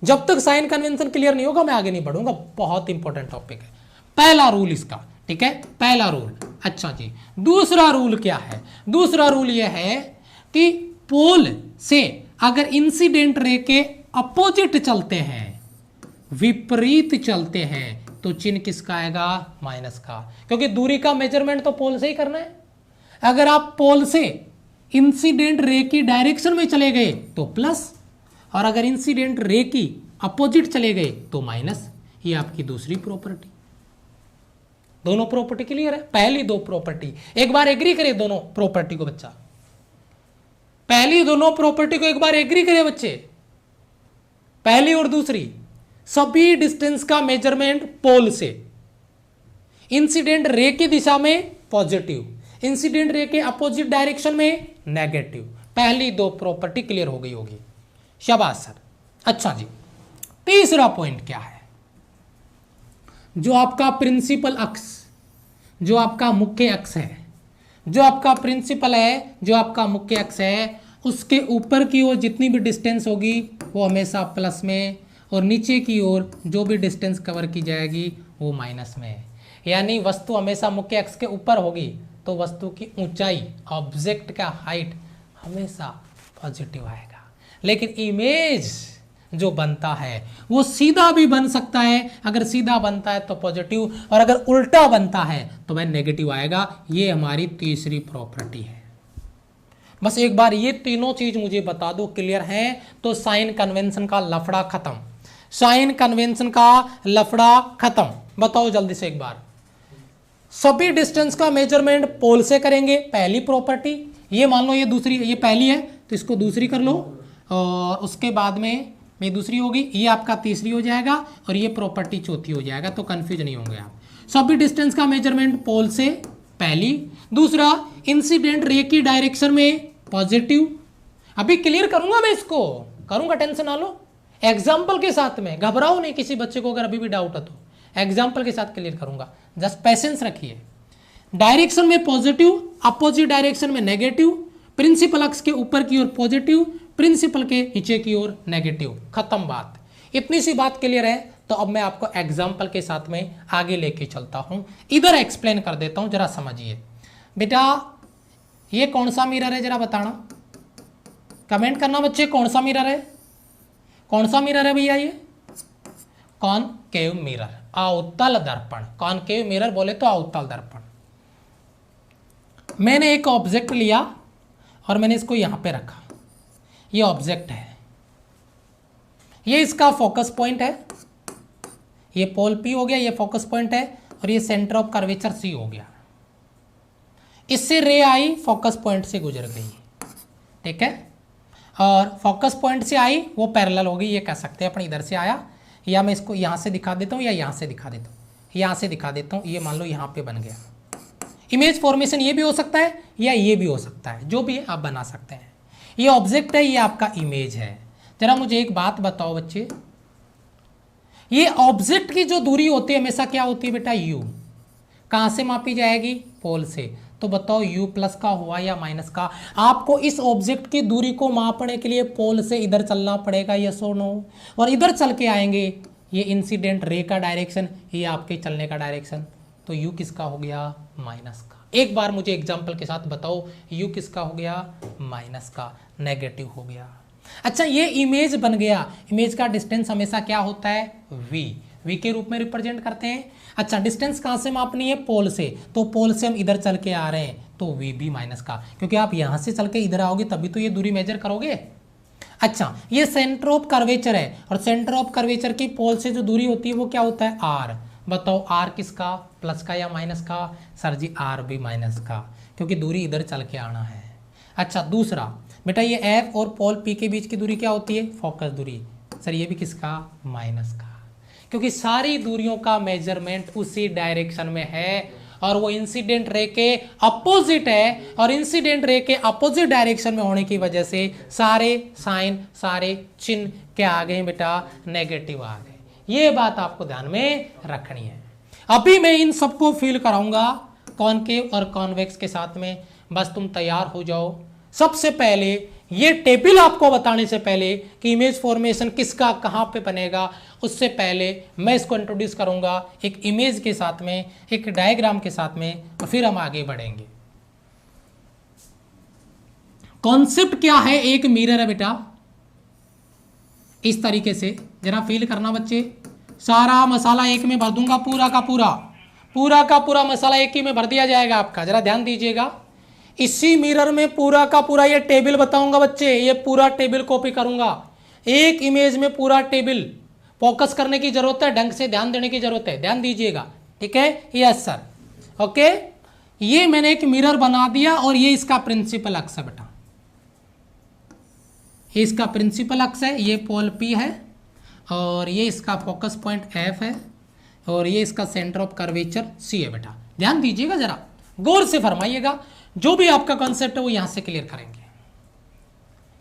जब तक साइन कन्वेंशन क्लियर नहीं होगा मैं आगे नहीं बढ़ूंगा, बहुत इंपॉर्टेंट टॉपिक है। पहला रूल इसका, ठीक है, पहला रूल। अच्छा जी, दूसरा रूल क्या है, दूसरा रूल यह है कि पोल से अगर इंसिडेंट रे के अपोजिट चलते हैं, विपरीत चलते हैं, तो चिन्ह किसका आएगा, माइनस का, क्योंकि दूरी का मेजरमेंट तो पोल से ही करना है। अगर आप पोल से इंसिडेंट रे की डायरेक्शन में चले गए तो प्लस, और अगर इंसिडेंट रे की अपोजिट चले गए तो माइनस। ये आपकी दूसरी प्रॉपर्टी। दोनों प्रॉपर्टी क्लियर है, पहली दो प्रॉपर्टी एक बार एग्री करिए दोनों प्रॉपर्टी को बच्चा। पहली दोनों प्रॉपर्टी को एक बार एग्री करें बच्चे, पहली और दूसरी, सभी डिस्टेंस का मेजरमेंट पोल से, इंसिडेंट रे की दिशा में पॉजिटिव, इंसिडेंट रे के अपोजिट डायरेक्शन में नेगेटिव। पहली दो प्रॉपर्टी क्लियर हो गई होगी। शाबाश सर। अच्छा जी, तीसरा पॉइंट क्या है? जो आपका प्रिंसिपल अक्ष, जो आपका मुख्य अक्ष है, जो आपका प्रिंसिपल है, जो आपका मुख्य अक्ष है, उसके ऊपर की ओर जितनी भी डिस्टेंस होगी वो हमेशा प्लस में, और नीचे की ओर जो भी डिस्टेंस कवर की जाएगी वो माइनस में है। यानी वस्तु हमेशा मुख्य अक्ष के ऊपर होगी तो वस्तु की ऊंचाई, ऑब्जेक्ट का हाइट हमेशा पॉजिटिव आएगा। लेकिन इमेज जो बनता है वो सीधा भी बन सकता है, अगर सीधा बनता है तो पॉजिटिव, और अगर उल्टा बनता है तो वह नेगेटिव आएगा। ये हमारी तीसरी प्रॉपर्टी है। बस एक बार ये तीनों चीज मुझे बता दो, क्लियर है तो साइन कन्वेंशन का लफड़ा खत्म, साइन कन्वेंशन का लफड़ा खत्म। बताओ जल्दी से एक बार। सभी डिस्टेंस का मेजरमेंट पोल से करेंगे, पहली प्रॉपर्टी। ये मान लो ये दूसरी, ये पहली है तो इसको दूसरी कर लो, और उसके बाद में ये दूसरी होगी, ये आपका तीसरी हो जाएगा, और ये प्रॉपर्टी चौथी हो जाएगा। तो कंफ्यूज नहीं होंगे आप। सभी डिस्टेंस का मेजरमेंट पोल से, पहली। दूसरा, इंसिडेंट रे की डायरेक्शन में पॉजिटिव। अभी क्लियर करूंगा मैं, इसको करूंगा, टेंशन ना लो। एग्जाम्पल के साथ में, घबराओ नहीं किसी बच्चे को अगर अभी भी डाउट है तो, एग्जाम्पल के साथ क्लियर करूंगा, जस्ट पेशेंस रखिए। डायरेक्शन में पॉजिटिव, अपोजिट डायरेक्शन में नेगेटिव, प्रिंसिपल अक्ष के ऊपर की ओर पॉजिटिव, प्रिंसिपल के नीचे की ओर नेगेटिव। खत्म बात। इतनी सी बात क्लियर है तो अब मैं आपको एग्जाम्पल के साथ में आगे लेके चलता हूं, इधर एक्सप्लेन कर देता हूं, जरा समझिए। बेटा ये कौन सा मिरर है जरा बताना, कमेंट करना बच्चे, कौन सा मिरर है, कौन सा मिरर है भैया? ये कॉनकेव मिरर, अवतल दर्पण। कॉनकेव मिरर बोले तो अवतल दर्पण। मैंने एक ऑब्जेक्ट लिया और मैंने इसको यहां पे रखा, ये ऑब्जेक्ट है, ये इसका फोकस पॉइंट है, ये पोल P हो गया, ये फोकस पॉइंट है, और ये सेंटर ऑफ कर्वेचर C हो गया। इससे रे आई, फोकस पॉइंट से गुजर गई, ठीक है, और फोकस पॉइंट से आई वो पैरेलल हो गई, ये कह सकते हैं अपन इधर से आया, या मैं इसको यहां से दिखा देता हूं या यहां से दिखा देता हूं, यहां से दिखा देता हूं, ये मान लो यहां पे बन गया। इमेज फॉर्मेशन ये भी हो सकता है या ये भी हो सकता है, जो भी है आप बना सकते हैं। ये ऑब्जेक्ट है, ये आपका इमेज है। जरा मुझे एक बात बताओ बच्चे, ये ऑब्जेक्ट की जो दूरी होती है हमेशा क्या होती है बेटा? u। कहां से मापी जाएगी? पोल से। तो बताओ u प्लस का हुआ या माइनस का? आपको इस ऑब्जेक्ट की दूरी को मापने के लिए पोल से इधर चलना पड़ेगा, यस और नो, और इधर चल के आएंगे, ये इंसिडेंट रे का डायरेक्शन, ये आपके चलने का डायरेक्शन, तो u किसका हो गया? माइनस का। एक बार मुझे एग्जाम्पल के साथ बताओ, u किसका हो गया? माइनस का, नेगेटिव हो गया। अच्छा, ये इमेज बन गया, इमेज का डिस्टेंस हमेशा क्या होता है? v के रूप में रिप्रेजेंट करते हैं। अच्छा, डिस्टेंस कहां से मापनी है? पोल से, तो पोल से हम इधर चल के आ रहे हैं तो v भी माइनस का, क्योंकि आप यहां से चल के इधर आओगे तभी तो ये दूरी मेजर करोगे। अच्छा, ये सेंटर ऑफ कर्वेचर है, और सेंटर ऑफ कर्वेचर की पोल से जो दूरी होती है वो क्या होता है? r। बताओ r किसका? प्लस का या माइनस का? सर जी r भी माइनस का, क्योंकि दूरी इधर चल के आना है। अच्छा, दूसरा बेटा ये f और पोल P के बीच की दूरी क्या होती है? फोकस दूरी। सर ये भी किसका? माइनस का, क्योंकि सारी दूरियों का मेजरमेंट उसी डायरेक्शन में है, और वो इंसिडेंट रे के अपोजिट है, और इंसिडेंट रे के अपोजिट डायरेक्शन में होने की वजह से सारे साइन, सारे चिन्ह क्या आ गए बेटा? नेगेटिव आ गए। ये बात आपको ध्यान में रखनी है। अभी मैं इन सबको फील कराऊंगा कॉनकेव और कॉन्वेक्स के साथ में, बस तुम तैयार हो जाओ। सबसे पहले ये टेबल आपको बताने से पहले कि इमेज फॉर्मेशन किसका कहां पे बनेगा, उससे पहले मैं इसको इंट्रोड्यूस करूंगा एक इमेज के साथ में, एक डायग्राम के साथ में, और फिर हम आगे बढ़ेंगे। कॉन्सेप्ट क्या है? एक मिरर है बेटा, इस तरीके से जरा फील करना बच्चे। सारा मसाला एक में भर दूंगा, पूरा का पूरा मसाला एक ही में भर दिया जाएगा आपका, जरा ध्यान दीजिएगा। इसी मिरर में पूरा का पूरा ये टेबल बताऊंगा बच्चे, ये पूरा टेबल कॉपी करूंगा, एक इमेज में पूरा टेबल। फोकस करने की जरूरत है, ढंग से ध्यान देने की जरूरत है, ध्यान दीजिएगा, ठीक है? Yes sir, okay. ये मैंने एक मिरर बना दिया, और ये इसका प्रिंसिपल अक्ष है बेटा, ये इसका प्रिंसिपल अक्स है, ये पोल P है, और ये इसका फोकस पॉइंट F है, और ये इसका सेंटर ऑफ कर्वेचर C है। बेटा ध्यान दीजिएगा, जरा गौर से फरमाइएगा, जो भी आपका कॉन्सेप्ट है वो यहां से क्लियर करेंगे।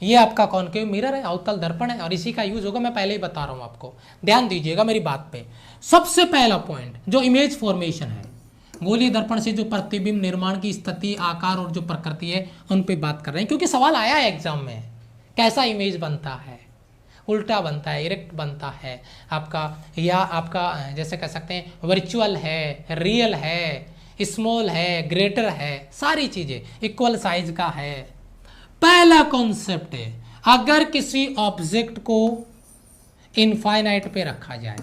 ये आपका कॉनकेव मिरर है, अवतल दर्पण है, और इसी का यूज होगा, मैं पहले ही बता रहा हूं आपको, ध्यान दीजिएगा मेरी बात पे। सबसे पहला पॉइंट जो इमेज फॉर्मेशन है, गोलीय दर्पण से जो प्रतिबिंब निर्माण की स्थिति, आकार और जो प्रकृति है उन पे बात कर रहे हैं, क्योंकि सवाल आया है एग्जाम में, कैसा इमेज बनता है, उल्टा बनता है, इरेक्ट बनता है आपका, या आपका जैसे कह सकते हैं वर्चुअल है, रियल है, स्मॉल है, ग्रेटर है, सारी चीजें इक्वल साइज का है। पहला कॉन्सेप्ट है, अगर किसी ऑब्जेक्ट को इनफाइनाइट पे रखा जाए,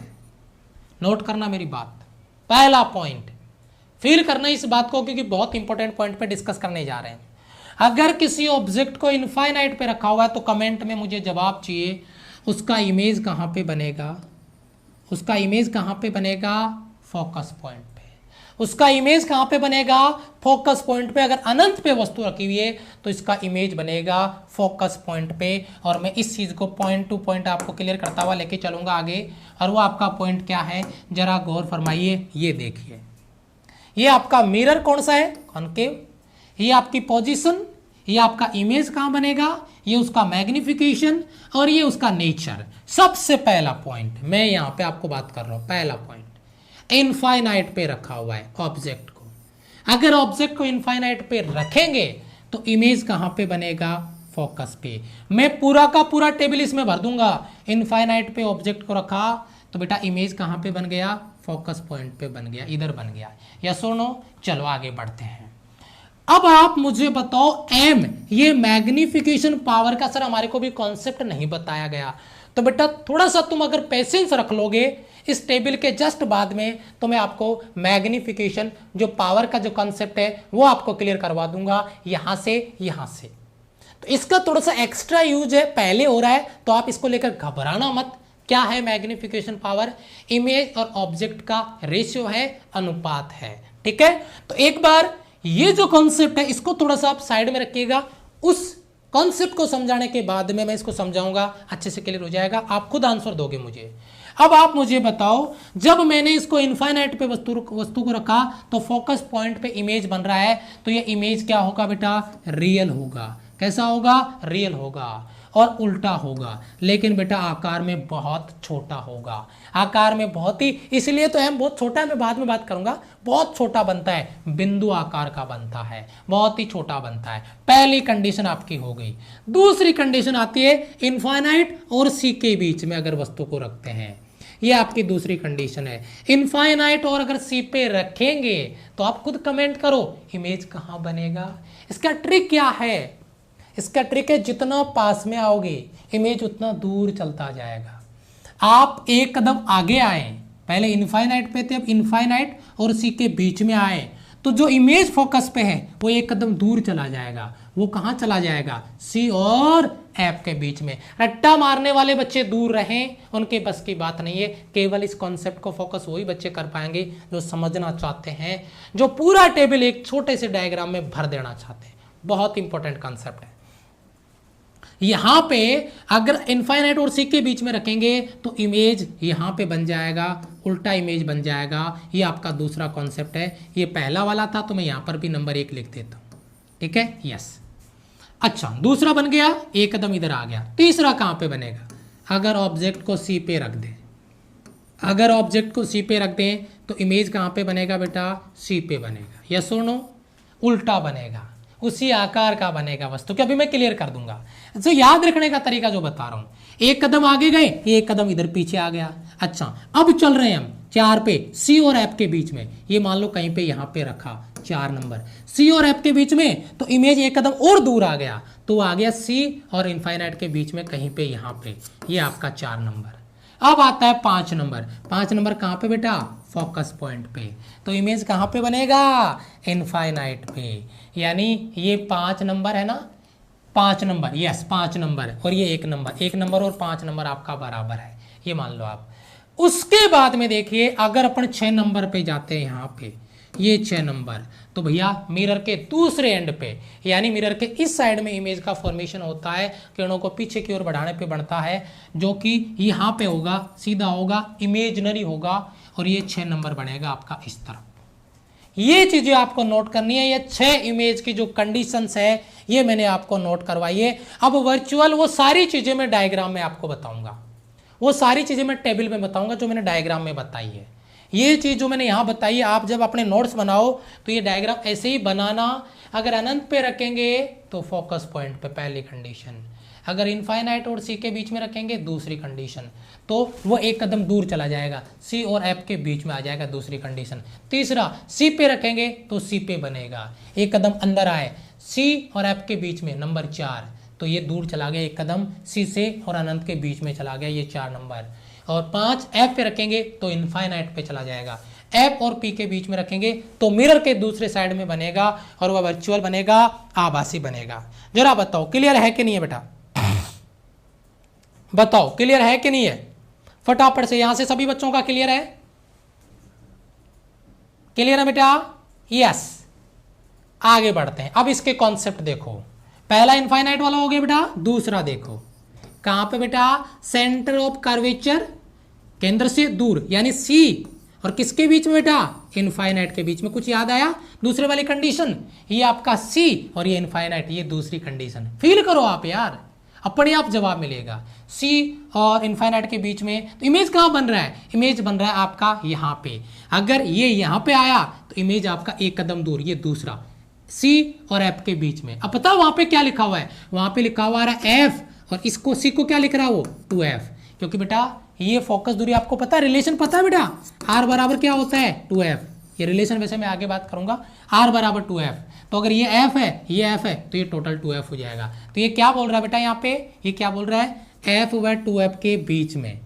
नोट करना मेरी बात, पहला पॉइंट फील करना इस बात को, क्योंकि बहुत इंपॉर्टेंट पॉइंट पे डिस्कस करने जा रहे हैं। अगर किसी ऑब्जेक्ट को इनफाइनाइट पे रखा हुआ है तो कमेंट में मुझे जवाब चाहिए, उसका इमेज कहां पे बनेगा, उसका इमेज कहां पे बनेगा, फोकस पॉइंट पे। उसका इमेज कहां पे बनेगा, फोकस पॉइंट पे। अगर अनंत पे वस्तु रखी हुई है तो इसका इमेज बनेगा फोकस पॉइंट पे। और मैं इस चीज को पॉइंट टू पॉइंट आपको क्लियर करता हुआ लेके चलूंगा आगे। और वो आपका पॉइंट क्या है, जरा गौर फरमाइए। ये देखिए, ये आपका मिरर कौन सा है, कॉनकेव। ये आपकी पोजीशन, ये आपका इमेज कहां बनेगा, ये उसका मैग्निफिकेशन, और ये उसका नेचर। सबसे पहला पॉइंट मैं यहां पे आपको बात कर रहा हूं, पहला पॉइंट इनफाइनाइट पे रखा हुआ है ऑब्जेक्ट को। अगर ऑब्जेक्ट को इनफाइनाइट पे रखेंगे तो इमेज कहां पे बनेगा, फोकस पे। मैं पूरा का पूरा टेबल इसमें भर दूंगा। इनफाइनाइट पे ऑब्जेक्ट को रखा तो बेटा इमेज कहां पे बन गया, फोकस पॉइंट पे बन गया, इधर बन गया। यस और नो। चलो आगे बढ़ते हैं। अब आप मुझे बताओ m, ये मैग्निफिकेशन पावर का सर हमारे को भी कॉन्सेप्ट नहीं बताया गया। तो बेटा थोड़ा सा तुम अगर पेशेंस रख लोगे इस टेबल के जस्ट बाद में, तो मैं आपको मैग्निफिकेशन जो पावर का जो कॉन्सेप्ट है वो आपको क्लियर करवा दूंगा, यहां से यहां से। तो इसका थोड़ा सा एक्स्ट्रा यूज है, पहले हो रहा है, तो आप इसको लेकर घबराना मत। क्या है मैग्निफिकेशन पावर, इमेज और ऑब्जेक्ट का रेशियो है, अनुपात है। ठीक है, तो एक बार ये जो कॉन्सेप्ट है इसको थोड़ा सा आप साइड में रखिएगा। उस कॉन्सेप्ट को समझाने के बाद में मैं इसको समझाऊंगा, अच्छे से क्लियर हो जाएगा, आप खुद आंसर दोगे मुझे। अब आप मुझे बताओ, जब मैंने इसको इनफाइनाइट पे वस्तु को रखा तो फोकस पॉइंट पे इमेज बन रहा है, तो ये इमेज क्या होगा बेटा, रियल होगा। कैसा होगा, रियल होगा। और उल्टा होगा, लेकिन बेटा आकार में बहुत छोटा होगा। आकार में बहुत ही, इसलिए तो हम बहुत छोटा है, मैं बाद में बात करूंगा, बहुत छोटा बनता है, बिंदु आकार का बनता है, बहुत ही छोटा बनता है। पहली कंडीशन आपकी हो गई। दूसरी कंडीशन आती है इनफाइनाइट और सी के बीच में अगर वस्तु को रखते हैं, ये आपकी दूसरी कंडीशन है। इनफाइनाइट और अगर सी पे रखेंगे तो आप खुद कमेंट करो इमेज कहां बनेगा। इसका ट्रिक क्या है, इसका ट्रिक है जितना पास में आओगे इमेज उतना दूर चलता जाएगा। आप एक कदम आगे आए, पहले इनफाइनाइट पे थे, अब इनफाइनाइट और सी के बीच में आए, तो जो इमेज फोकस पे है वो एक कदम दूर चला जाएगा। वो कहां चला जाएगा, सी और एफ के बीच में। रट्टा मारने वाले बच्चे दूर रहें, उनके बस की बात नहीं है। केवल इस कॉन्सेप्ट को फोकस वही बच्चे कर पाएंगे जो समझना चाहते हैं, जो पूरा टेबल एक छोटे से डायग्राम में भर देना चाहते हैं। बहुत इंपॉर्टेंट कॉन्सेप्ट है। यहां पे अगर इनफाइनाइट और सी के बीच में रखेंगे तो इमेज यहां पे बन जाएगा, उल्टा इमेज बन जाएगा। ये आपका दूसरा कॉन्सेप्ट है। ये पहला वाला था तो मैं यहां पर भी नंबर 1 लिख देता हूं। ठीक है, यस। अच्छा, दूसरा बन गया, एक कदम इधर आ गया। तीसरा कहां पे बनेगा, अगर ऑब्जेक्ट को सी पे रख दें, अगर ऑब्जेक्ट को सी पे रख दें तो इमेज कहां पे बनेगा बेटा, सी पे बनेगा। यस और नो, उल्टा बनेगा, उसी आकार का बनेगा वस्तु के। अभी मैं क्लियर कर दूंगा। तो याद रखने का तरीका जो बता रहा हूं, एक कदम आगे गए, एक कदम इधर पीछे आ गया। अच्छा, अब चल रहे हैं हम 4 पे, सी और एफ के बीच में। ये मान लो कहीं पे यहां पे रखा 4 नंबर, सी और एफ के बीच में, तो इमेज एक कदम और दूर आ गया, तो आ गया सी और इनफाइनाइट के बीच में कहीं पे यहां पे। ये आपका 4 नंबर। अब आता है 5 नंबर। 5 नंबर कहां पे बेटा, फोकस पॉइंट पे। तो इमेज कहां पे बनेगा, इनफाइनाइट पे। यानी ये 5 नंबर है ना, 5 नंबर, यस 5 नंबर, और ये 1 नंबर। 1 नंबर और 5 नंबर आपका बराबर है, ये मान लो आप। उसके बाद में देखिए, अगर अपन 6 नंबर पे जाते हैं, यहाँ पे ये 6 नंबर। तो भैया मिरर के दूसरे एंड पे यानी मिरर के इस साइड में इमेज का फॉर्मेशन होता है, किरणों को पीछे की ओर बढ़ाने पे बनता है, जो कि यहाँ पे होगा, सीधा होगा, इमेजनरी होगा, और ये 6 नंबर बनेगा आपका इस तरफ। ये चीजें आपको नोट करनी है। ये 6 इमेज की जो कंडीशंस है ये मैंने आपको नोट करवाई है। अब वर्चुअल वो सारी चीजें मैं डायग्राम में आपको बताऊंगा, वो सारी चीजें मैं टेबल में बताऊंगा जो मैंने डायग्राम में बताई है। ये चीज जो मैंने यहाँ बताई है, आप जब अपने नोट्स बनाओ तो ये डायग्राम ऐसे ही बनाना। अगर अनंत पे रखेंगे तो फोकस पॉइंट पे पहली कंडीशन, अगर इनफाइनाइट और सी के बीच में रखेंगे दूसरी कंडीशन, तो वो एक कदम दूर चला जाएगा, सी और एफ के बीच में आ जाएगा दूसरी कंडीशन। तीसरा, सी पे रखेंगे तो सी पे बनेगा, एक कदम अंदर आए, सी और एफ के बीच में नंबर 4, तो ये दूर चला गया, एक कदम सी से और अनंत के बीच में चला गया, ये 4 नंबर। और 5 एफ पे रखेंगे तो इनफाइनाइट पे चला जाएगा, एफ और पी के बीच में रखेंगे तो मिरर के दूसरे साइड में बनेगा और वह वर्चुअल बनेगा, आभासी बनेगा। जरा बताओ क्लियर है कि नहीं है बेटा? बताओ क्लियर है कि नहीं है? फटाफट से, यहां से सभी बच्चों का क्लियर है? क्लियर है बेटा? यस। आगे बढ़ते हैं। अब इसके कॉन्सेप्ट देखो। पहला इनफाइनाइट वाला हो गया बेटा, दूसरा देखो कहां पे बेटा? सेंटर ऑफ कर्वेचर, केंद्र से दूर, यानी सी और किसके बीच में बेटा? इनफाइनाइट के बीच में। कुछ याद आया? दूसरे वाली कंडीशन, ये आपका सी और ये इनफाइनाइट, ये दूसरी कंडीशन। फील करो आप यार, अपने आप जवाब मिलेगा। सी और इनफाइनाइट के बीच में, तो इमेज कहां बन रहा है? इमेज बन रहा है आपका यहां पे। अगर ये यहां पे आया तो इमेज आपका एक कदम दूर, ये दूसरा, सी और एफ के बीच में। अब पता वहां पे क्या लिखा हुआ है? वहां पे लिखा हुआ है एफ, और इसको सी को क्या लिख रहा है वो? 2f, क्योंकि बेटा ये फोकस दूरी आपको पता है, रिलेशन पता है बेटा, r बराबर क्या होता है? 2f। ये रिलेशन वैसे मैं आगे बात करूंगा, r बराबर 2f। तो अगर ये f है, ये f है, तो ये टोटल 2f हो जाएगा। तो ये क्या बोल रहा है बेटा यहाँ पे? ये क्या बोल रहा है? f व 2f के बीच में,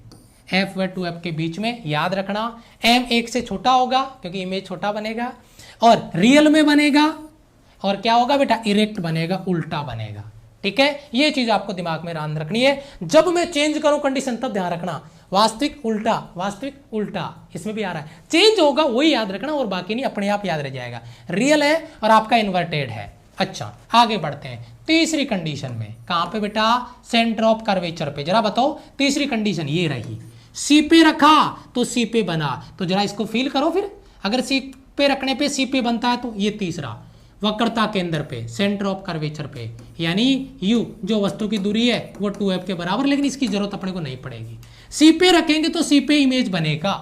f व 2f के बीच में। याद रखना m 1 से छोटा होगा क्योंकि इमेज छोटा बनेगा, और रियल में बनेगा, और क्या होगा बेटा? इरेक्ट बनेगा, उल्टा बनेगा। ठीक है, ये चीज आपको दिमाग में ध्यान रखनी है। जब मैं चेंज करूं कंडीशन तब ध्यान रखना, वास्तविक उल्टा, वास्तविक उल्टा, इसमें भी आ रहा है, चेंज होगा वही याद रखना, और बाकी नहीं अपने आप याद रह जाएगा। रियल है और आपका इन्वर्टेड है। अच्छा आगे बढ़ते हैं तीसरी कंडीशन में। कहां पे बेटा? सेंटर ऑफ कर्वेचर पे। जरा बताओ तीसरी कंडीशन ये रही, सी पे रखा तो सी पे बना। तो जरा इसको फील करो फिर, अगर सी पे रखने पे सी पे बनता है तो ये तीसरा, वक्रता केंद्र पे, सेंटर ऑफ कर्वेचर पे, यानी यू जो वस्तु की दूरी है वो 2f के बराबर, लेकिन इसकी जरूरत अपने को नहीं पड़ेगी। सी पे रखेंगे तो सी पे इमेज बनेगा,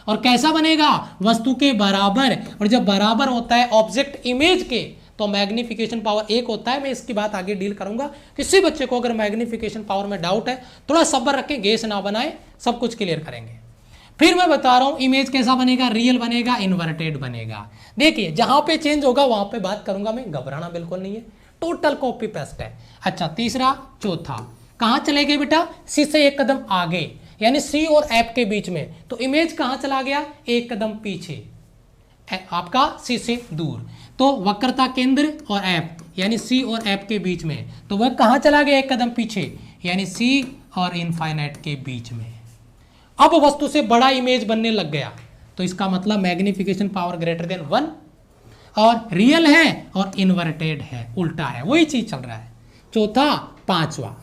और कैसा बनेगा? वस्तु के बराबर। और जब बराबर होता है ऑब्जेक्ट इमेज के तो मैग्निफिकेशन पावर 1 होता है। मैं इसकी बात आगे डील करूंगा। किसी बच्चे को अगर मैग्निफिकेशन पावर में डाउट है, थोड़ा सब्र रखें, गेस ना बनाए, सब कुछ क्लियर करेंगे। फिर मैं बता रहा हूं इमेज कैसा बनेगा? रियल बनेगा, इन्वर्टेड बनेगा। देखिए जहां पे चेंज होगा वहां पे बात करूंगा मैं, घबराना बिल्कुल नहीं है, टोटल कॉपी पेस्ट है। अच्छा तीसरा, चौथा, कहां चले गए बेटा? सी से एक कदम आगे, यानी सी और एफ के बीच में, तो इमेज कहां चला गया? एक कदम पीछे, आपका सी से दूर। तो वक्रता केंद्र और एफ, यानी सी और एफ के बीच में, तो वह कहां चला गया? एक कदम पीछे, यानी सी और इनफाइनाइट के बीच में। अब वस्तु से बड़ा इमेज बनने लग गया, तो इसका मतलब मैग्निफिकेशन पावर ग्रेटर देन 1, और रियल है और इन्वर्टेड है, उल्टा है, वही चीज चल रहा है। चौथा, पांचवा,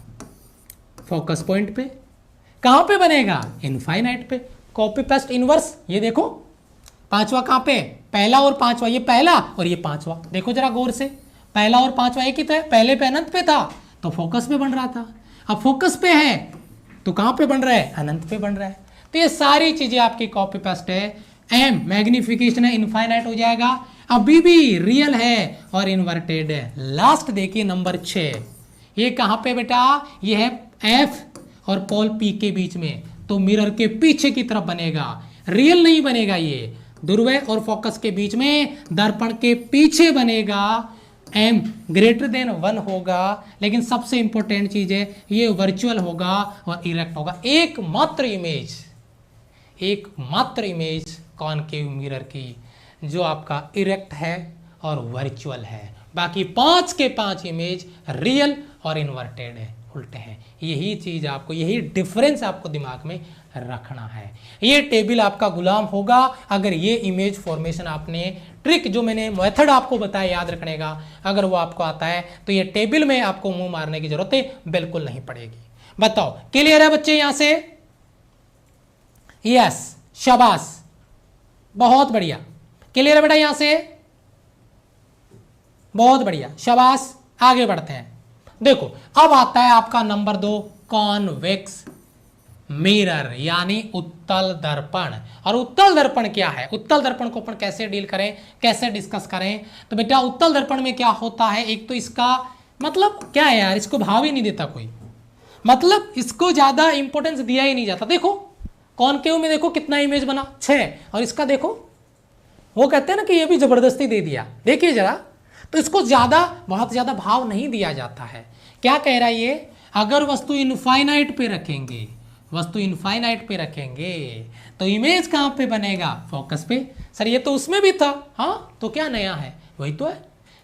फोकस पॉइंट पे। कहां पे बनेगा? इनफाइनाइट पे। कॉपी पेस्ट इनवर्स, ये देखो पांचवा कहां पे? पहला और पांचवा, ये पहला और ये पांचवा। देखो जरा गौर से, पहला और पांचवा एक ही था, पहले पे अनंत पे था तो फोकस पे बन रहा था, अब फोकस पे है तो कहां पे बन रहा है? अनंत पे बन रहा है। तो ये सारी चीजें आपकी कॉपी पेस्ट है। एम मैग्निफिकेशन है, इनफाइनाइट हो जाएगा, अभी भी रियल है और इन्वर्टेड है। लास्ट देखिए नंबर 6, ये कहां पे बेटा? ये है एफ और पोल पी के बीच में, तो मिरर के पीछे की तरफ बनेगा, रियल नहीं बनेगा, ये ध्रुव और फोकस के बीच में, दर्पण के पीछे बनेगा, एम ग्रेटर देन 1 होगा, लेकिन सबसे इंपॉर्टेंट चीज है ये वर्चुअल होगा और इरेक्ट होगा। एकमात्र इमेज कॉनकेव मिरर की जो आपका इरेक्ट है और वर्चुअल है, बाकी 5 के 5 इमेज रियल और इन्वर्टेड है। उल्टे हैं। यही चीज आपको, यही डिफरेंस आपको दिमाग में रखना है। ये टेबल आपका गुलाम होगा अगर ये इमेज फॉर्मेशन आपने ट्रिक जो मैंने मेथड आपको बताया याद रखने का, अगर वो आपको आता है तो ये टेबल में आपको मुंह मारने की जरूरत बिल्कुल नहीं पड़ेगी। बताओ क्लियर है बच्चे यहां से? यस, शाबाश, बहुत बढ़िया, क्लियर है बेटा यहां से? बहुत बढ़िया, शाबाश। आगे बढ़ते हैं। देखो अब आता है आपका नंबर 2, कॉन्वेक्स मिरर यानी उत्तल दर्पण। और उत्तल दर्पण क्या है? उत्तल दर्पण को अपन कैसे डील करें, कैसे डिस्कस करें? तो बेटा उत्तल दर्पण में क्या होता है, एक तो इसका मतलब क्या है यार, इसको भाव ही नहीं देता कोई, मतलब इसको ज्यादा इंपॉर्टेंस दिया ही नहीं जाता। देखो कॉनकेव में देखो कितना इमेज बना, 6, और इसका देखो वो कहते हैं ना कि ये भी जबरदस्ती दे दिया, देखिए जरा, तो इसको ज्यादा, बहुत ज्यादा भाव नहीं दिया जाता है। क्या कह रहा है ये, अगर वस्तु इनफाइनाइट पे रखेंगे, वस्तु इनफाइनाइट पे रखेंगे तो इमेज कहां पे बनेगा? फोकस पे। सर ये तो उसमें भी था, हाँ तो क्या नया है? वही तो है,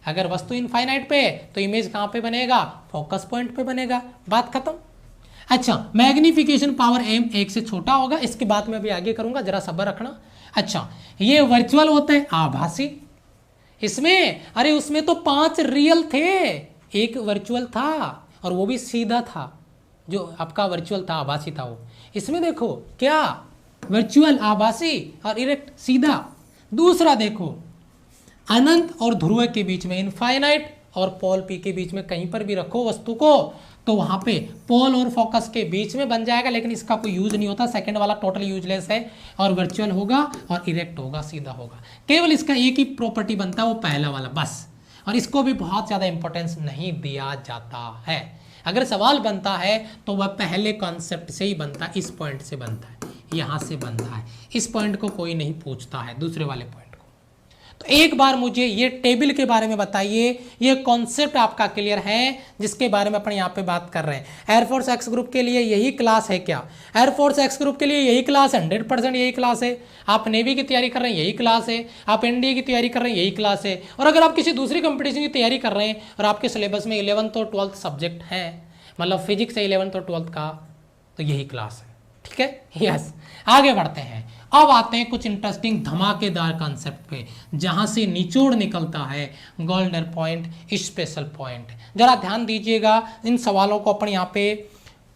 अगर वस्तु इनफाइनाइट पे तो इमेज कहां पे बनेगा? फोकस पॉइंट पे बनेगा, बात खत्म। अच्छा, मैग्निफिकेशन पावर m 1 से छोटा होगा, इसके बाद में भी आगे करूंगा, जरा सब्र रखना। अच्छा, ये वर्चुअल होता है, आभासी। इसमें अरे उसमें तो 5 रियल थे, एक वर्चुअल था और वो भी सीधा था, जो आपका वर्चुअल था, आभासी था वो। इसमें देखो क्या, वर्चुअल, आभासी और इरेक्ट, सीधा। दूसरा देखो, अनंत और ध्रुव के बीच में, इनफाइनाइट और पोल पी के बीच में कहीं पर भी रखो वस्तु को तो वहां पे पोल और फोकस के बीच में बन जाएगा, लेकिन इसका कोई यूज नहीं होता। सेकंड वाला टोटल यूजलेस है और वर्चुअल होगा और इरेक्ट होगा, सीधा होगा। केवल इसका एक ही प्रॉपर्टी बनता है, वो पहला वाला बस, और इसको भी बहुत ज़्यादा इंपॉर्टेंस नहीं दिया जाता है। अगर सवाल बनता है तो वह पहले कॉन्सेप्ट से ही बनता है, इस पॉइंट से बनता है, यहाँ से बनता है। इस पॉइंट को कोई नहीं पूछता है, दूसरे वाले पॉइंट को। तो एक बार मुझे ये टेबल के बारे में बताइए, ये कॉन्सेप्ट आपका क्लियर है जिसके बारे में अपन यहाँ पे बात कर रहे हैं। एयरफोर्स एक्स ग्रुप के लिए यही क्लास है क्या? एयरफोर्स एक्स ग्रुप के लिए यही क्लास, 100% यही क्लास है। आप नेवी की तैयारी कर रहे हैं, यही क्लास है। आप एनडीए की तैयारी कर रहे हैं, यही क्लास है। और अगर आप किसी दूसरी कंपटीशन की तैयारी कर रहे हैं और आपके सिलेबस में 11th और 12th सब्जेक्ट हैं, मतलब फिजिक्स है 11th और 12th का, तो यही क्लास है, ठीक है? यस, आगे बढ़ते हैं। अब आते हैं कुछ इंटरेस्टिंग धमाकेदार कॉन्सेप्ट पे, जहां से निचोड़ निकलता है गोल्डन पॉइंट, स्पेशल पॉइंट। जरा ध्यान दीजिएगा, इन सवालों को अपन यहाँ पे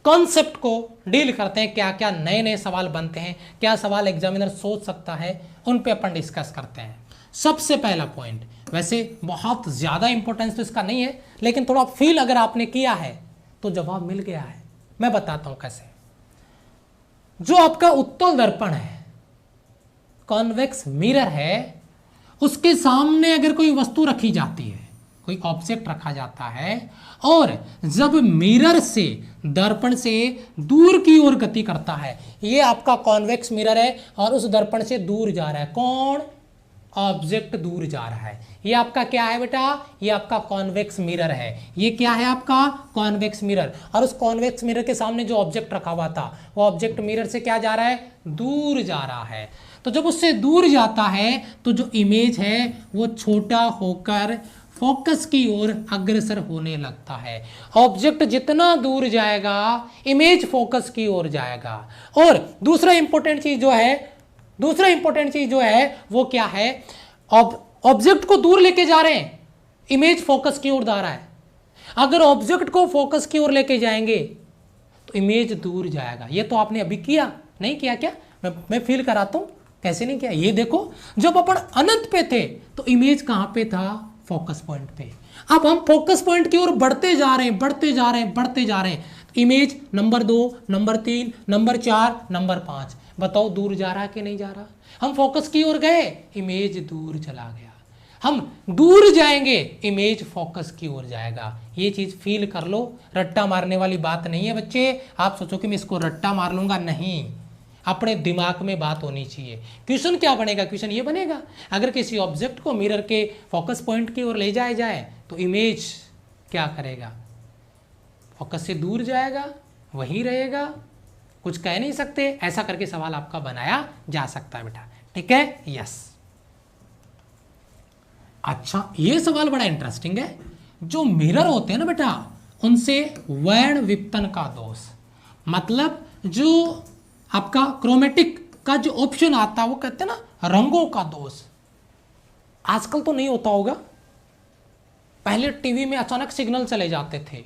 कॉन्सेप्ट को डील करते हैं, क्या क्या नए नए सवाल बनते हैं, क्या सवाल एग्जामिनर सोच सकता है, उन पे अपन डिस्कस करते हैं। सबसे पहला पॉइंट, वैसे बहुत ज्यादा इंपॉर्टेंस तो इसका नहीं है, लेकिन थोड़ा फील अगर आपने किया है तो जवाब मिल गया है। मैं बताता हूं कैसे। जो आपका उत्तल दर्पण है, कॉन्वेक्स मिरर है, उसके सामने अगर कोई वस्तु रखी जाती है, कोई ऑब्जेक्ट रखा जाता है, और जब मिरर से, दर्पण से दूर की ओर गति करता है, ये आपका कॉन्वेक्स मिरर है और उस दर्पण से दूर जा रहा है, कौन? ऑब्जेक्ट दूर जा रहा है। ये आपका क्या है बेटा? ये आपका कॉन्वेक्स मिरर है। ये क्या है आपका? Convex mirror. और उस कॉन्वेक्स मिरर के सामने जो ऑब्जेक्ट रखा हुआ था, वो ऑब्जेक्ट मिरर से क्या जा रहा है? दूर जा रहा है। तो जब उससे दूर जाता है तो जो इमेज है वो छोटा होकर फोकस की ओर अग्रसर होने लगता है। ऑब्जेक्ट जितना दूर जाएगा, इमेज फोकस की ओर जाएगा। और दूसरा इंपॉर्टेंट चीज जो है वो क्या है? ऑब्जेक्ट को दूर लेके जा रहे हैं, इमेज फोकस की ओर जा रहा है। अगर ऑब्जेक्ट को फोकस की ओर लेके जाएंगे तो इमेज दूर जाएगा। ये तो आपने अभी किया, नहीं किया क्या? मैं फील कराता हूं कैसे नहीं किया। ये देखो, जब अपन अनंत पे थे तो इमेज कहां पे था? फोकस पॉइंट पे। अब हम फोकस पॉइंट की ओर बढ़ते जा रहे हैं, image number 2, number 3, number 4, number 5, बताओ दूर जा रहा कि नहीं जा रहा? हम फोकस की ओर गए, इमेज दूर चला गया। हम दूर जाएंगे, इमेज फोकस की ओर जाएगा। ये चीज फील कर लो, रट्टा मारने वाली बात नहीं है बच्चे। आप सोचो कि मैं इसको रट्टा मार लूंगा, नहीं, अपने दिमाग में बात होनी चाहिए। क्वेश्चन क्या बनेगा? क्वेश्चन ये बनेगा, अगर किसी ऑब्जेक्ट को मिरर के फोकस पॉइंट की ओर ले जाया जाए तो इमेज क्या करेगा? फोकस से दूर जाएगा, वहीं रहेगा, कुछ कह नहीं सकते। ऐसा करके सवाल आपका बनाया जा सकता है बेटा, ठीक है? यस। अच्छा, ये सवाल बड़ा इंटरेस्टिंग है। जो मिरर होते हैं ना बेटा, उनसे वर्ण विपतन का दोष, मतलब जो आपका क्रोमेटिक का जो ऑप्शन आता है वो कहते हैं ना रंगों का दोष। आजकल तो नहीं होता होगा, पहले टीवी में अचानक सिग्नल चले जाते थे,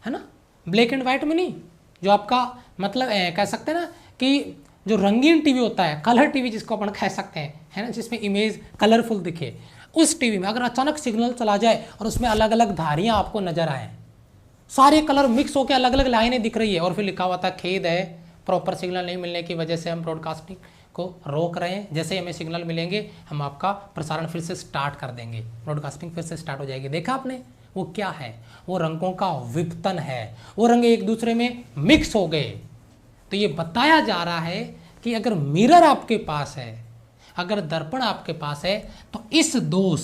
है ना, ब्लैक एंड व्हाइट में नहीं, जो आपका मतलब कह सकते हैं ना कि जो रंगीन टीवी होता है, कलर टीवी जिसको अपन कह सकते हैं, है ना, जिसमें इमेज कलरफुल दिखे, उस टीवी में अगर अचानक सिग्नल चला जाए और उसमें अलग अलग धारियां आपको नजर आए, सारे कलर मिक्स होकर अलग अलग लाइनें दिख रही है और फिर लिखा हुआ था खेद है, प्रॉपर सिग्नल नहीं मिलने की वजह से हम ब्रॉडकास्टिंग को रोक रहे हैं, जैसे ही हमें सिग्नल मिलेंगे हम आपका प्रसारण फिर से स्टार्ट कर देंगे, ब्रॉडकास्टिंग फिर से स्टार्ट हो जाएगी। देखा आपने, वो क्या है, वो रंगों का विपतन है, वो रंग एक दूसरे में मिक्स हो गए। तो ये बताया जा रहा है कि अगर मिरर आपके पास है, अगर दर्पण आपके पास है, तो इस दोष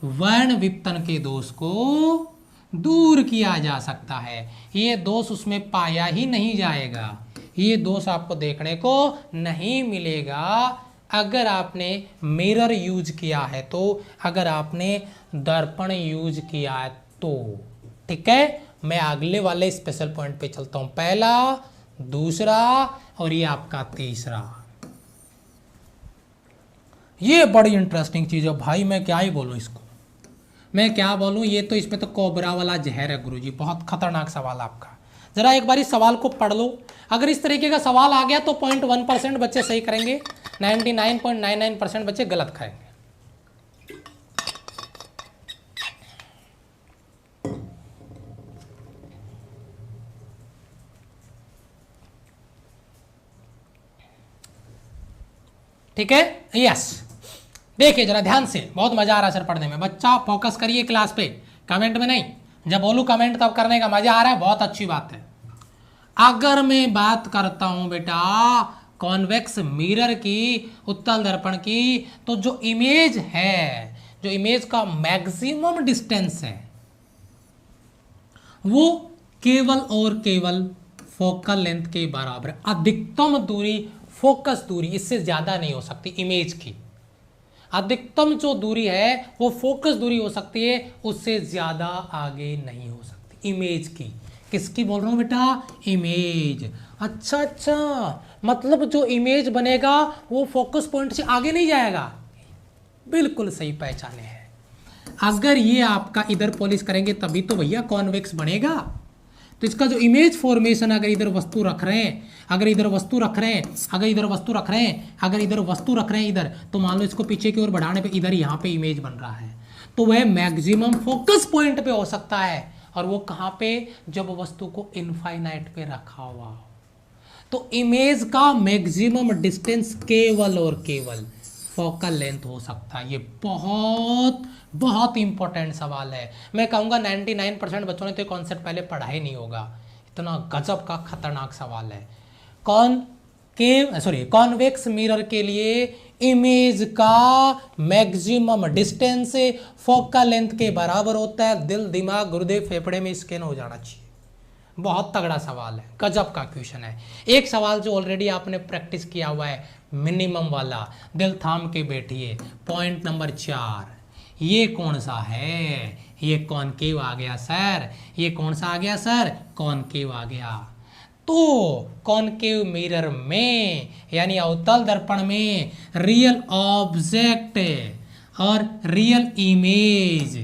वर्ण विपतन के दोष को दूर किया जा सकता है। ये दोष उसमें पाया ही नहीं जाएगा, ये दोष आपको देखने को नहीं मिलेगा अगर आपने मिरर यूज किया है, तो अगर आपने दर्पण यूज किया है तो। ठीक है, मैं अगले वाले स्पेशल पॉइंट पे चलता हूं, पहला, दूसरा और ये आपका तीसरा। ये बड़ी इंटरेस्टिंग चीज है भाई, मैं क्या ही बोलूं इसको, मैं क्या बोलूं, ये तो इसमें तो कोबरा वाला जहर है गुरुजी, बहुत खतरनाक सवाल आपका। जरा एक बार इस सवाल को पढ़ लो, अगर इस तरीके का सवाल आ गया तो 0.1% बच्चे सही करेंगे, 99.99% बच्चे गलत करेंगे। ठीक है, यस, देखिए जरा ध्यान से, बहुत मजा आ रहा है सर पढ़ने में, बच्चा फोकस करिए क्लास पे, कमेंट में नहीं, जब बोलूं कमेंट तब करने का, मजा आ रहा है, बहुत अच्छी बात है। अगर मैं बात करता हूं बेटा कॉन्वेक्स मिरर की, उत्तल दर्पण की, तो जो इमेज है, जो इमेज का मैक्सिमम डिस्टेंस है, वो केवल और केवल फोकल लेंथ के बराबर है। अधिकतम दूरी, फोकस दूरी, इससे ज्यादा नहीं हो सकती इमेज की। अधिकतम जो दूरी है वो फोकस दूरी हो सकती है, उससे ज्यादा आगे नहीं हो सकती इमेज की। किसकी बोल रहा हूं बेटा, इमेज। अच्छा अच्छा, मतलब जो इमेज बनेगा वो फोकस पॉइंट से आगे नहीं जाएगा, बिल्कुल सही पहचाने हैं। अगर ये आपका इधर पॉलिश करेंगे तभी तो भैया कॉन्वेक्स बनेगा। तो इसका जो इमेज फॉर्मेशन, अगर इधर वस्तु रख रहे हैं, अगर इधर वस्तु रख रहे हैं, अगर इधर वस्तु रख रहे हैं, अगर इधर वस्तु रख रहे हैं इधर, तो मान लो इसको पीछे की ओर बढ़ाने पे इधर यहाँ पे इमेज बन रहा है, तो वह मैक्सिमम फोकस पॉइंट पे हो सकता है। और वो कहाँ पे, जब वस्तु को इनफाइनाइट पे रखा हुआ हो। तो इमेज का मैक्सिमम डिस्टेंस केवल और केवल फोकल लेंथ हो सकता है। ये बहुत बहुत इंपॉर्टेंट सवाल है। मैं कहूँगा 99% बच्चों ने तो ये कॉन्सेप्ट पहले पढ़ा ही नहीं होगा, इतना गजब का खतरनाक सवाल है। कॉन्वेक्स मिरर के लिए इमेज का मैक्सिमम डिस्टेंस फोकल लेंथ के बराबर होता है। दिल, दिमाग, गुर्दे, फेफड़े में स्कैन हो जाना चाहिए। बहुत तगड़ा सवाल है, गजब का क्वेश्चन है। एक सवाल जो ऑलरेडी आपने प्रैक्टिस किया हुआ है, मिनिमम वाला, दिल थाम के बैठिए। पॉइंट नंबर 4, ये कौन सा है, ये कॉनकेव आ गया सर, ये कौन सा आ गया सर, कॉनकेव आ गया। तो कॉनकेव मिरर में यानी अवतल दर्पण में रियल ऑब्जेक्ट और रियल इमेज,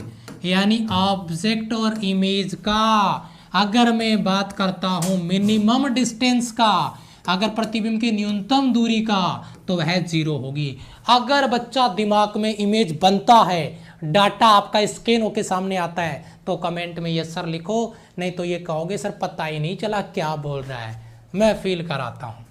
यानी ऑब्जेक्ट और इमेज का अगर मैं बात करता हूं मिनिमम डिस्टेंस का, अगर प्रतिबिंब की न्यूनतम दूरी का, तो वह 0 होगी। अगर बच्चा दिमाग में इमेज बनता है, डाटा आपका स्कैन होके सामने आता है, तो कमेंट में यस सर लिखो, नहीं तो ये कहोगे सर पता ही नहीं चला क्या बोल रहा है। मैं फील कराता हूं।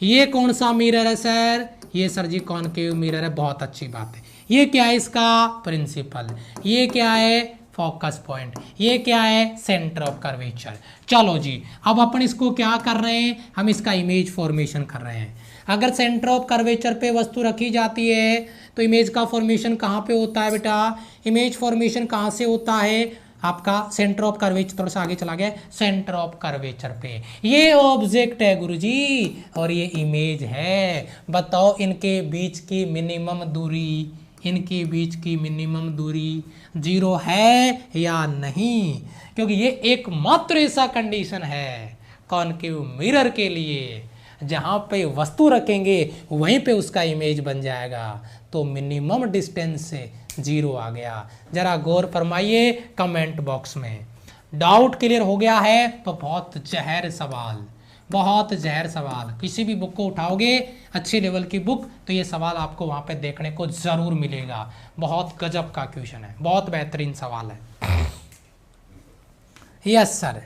ये कौन सा मिरर है सर, ये सर जी कॉनकेव मिरर है, बहुत अच्छी बात है। ये क्या है, इसका प्रिंसिपल, ये क्या है, फोकस पॉइंट, ये क्या है, सेंटर ऑफ कर्वेचर। चलो जी, अब अपन इसको क्या कर रहे हैं, हम इसका इमेज फॉर्मेशन कर रहे हैं। अगर सेंटर ऑफ कर्वेचर पे वस्तु रखी जाती है तो इमेज का फॉर्मेशन कहाँ पे होता है बेटा, इमेज फॉर्मेशन कहाँ से होता है आपका, सेंटर ऑफ कर्वेचर, थोड़ा सा आगे चला गया, सेंटर ऑफ कर्वेचर पे। ये ऑब्जेक्ट है गुरुजी और ये इमेज है। बताओ इनके बीच की मिनिमम दूरी, इनके बीच की मिनिमम दूरी 0 है या नहीं, क्योंकि ये एकमात्र ऐसा कंडीशन है कॉनकेव मिरर के लिए जहां पे वस्तु रखेंगे वहीं पे उसका इमेज बन जाएगा। तो मिनिमम डिस्टेंस से 0 आ गया। जरा गौर फरमाइए कमेंट बॉक्स में। डाउट क्लियर हो गया है तो बहुत जहर सवाल, बहुत जहर सवाल। किसी भी बुक को उठाओगे अच्छी लेवल की बुक तो ये सवाल आपको वहां पे देखने को जरूर मिलेगा। बहुत गजब का क्वेश्चन है, बहुत बेहतरीन सवाल है। यस सर,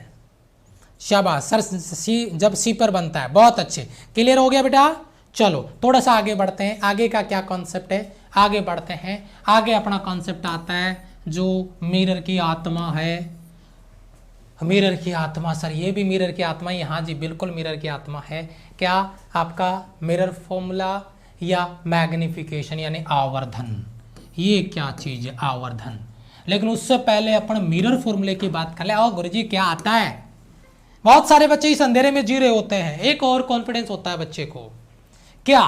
शाबाश सर। सी जब सी पर बनता है, बहुत अच्छे। क्लियर हो गया बेटा। चलो थोड़ा सा आगे बढ़ते हैं। आगे का क्या कॉन्सेप्ट है, आगे बढ़ते हैं। आगे अपना कॉन्सेप्ट आता है जो मिरर की आत्मा है। मिरर की आत्मा सर, ये भी मिरर की आत्मा ही। हाँ जी बिल्कुल मिरर की आत्मा है। क्या आपका मिरर फॉर्मूला या मैग्निफिकेशन यानी आवर्धन, ये क्या चीज है आवर्धन। लेकिन उससे पहले अपन मिरर फॉर्मूले की बात कर ले। और गुरुजी क्या आता है, बहुत सारे बच्चे इस अंधेरे में जी रहे होते हैं। एक और कॉन्फिडेंस होता है बच्चे को। क्या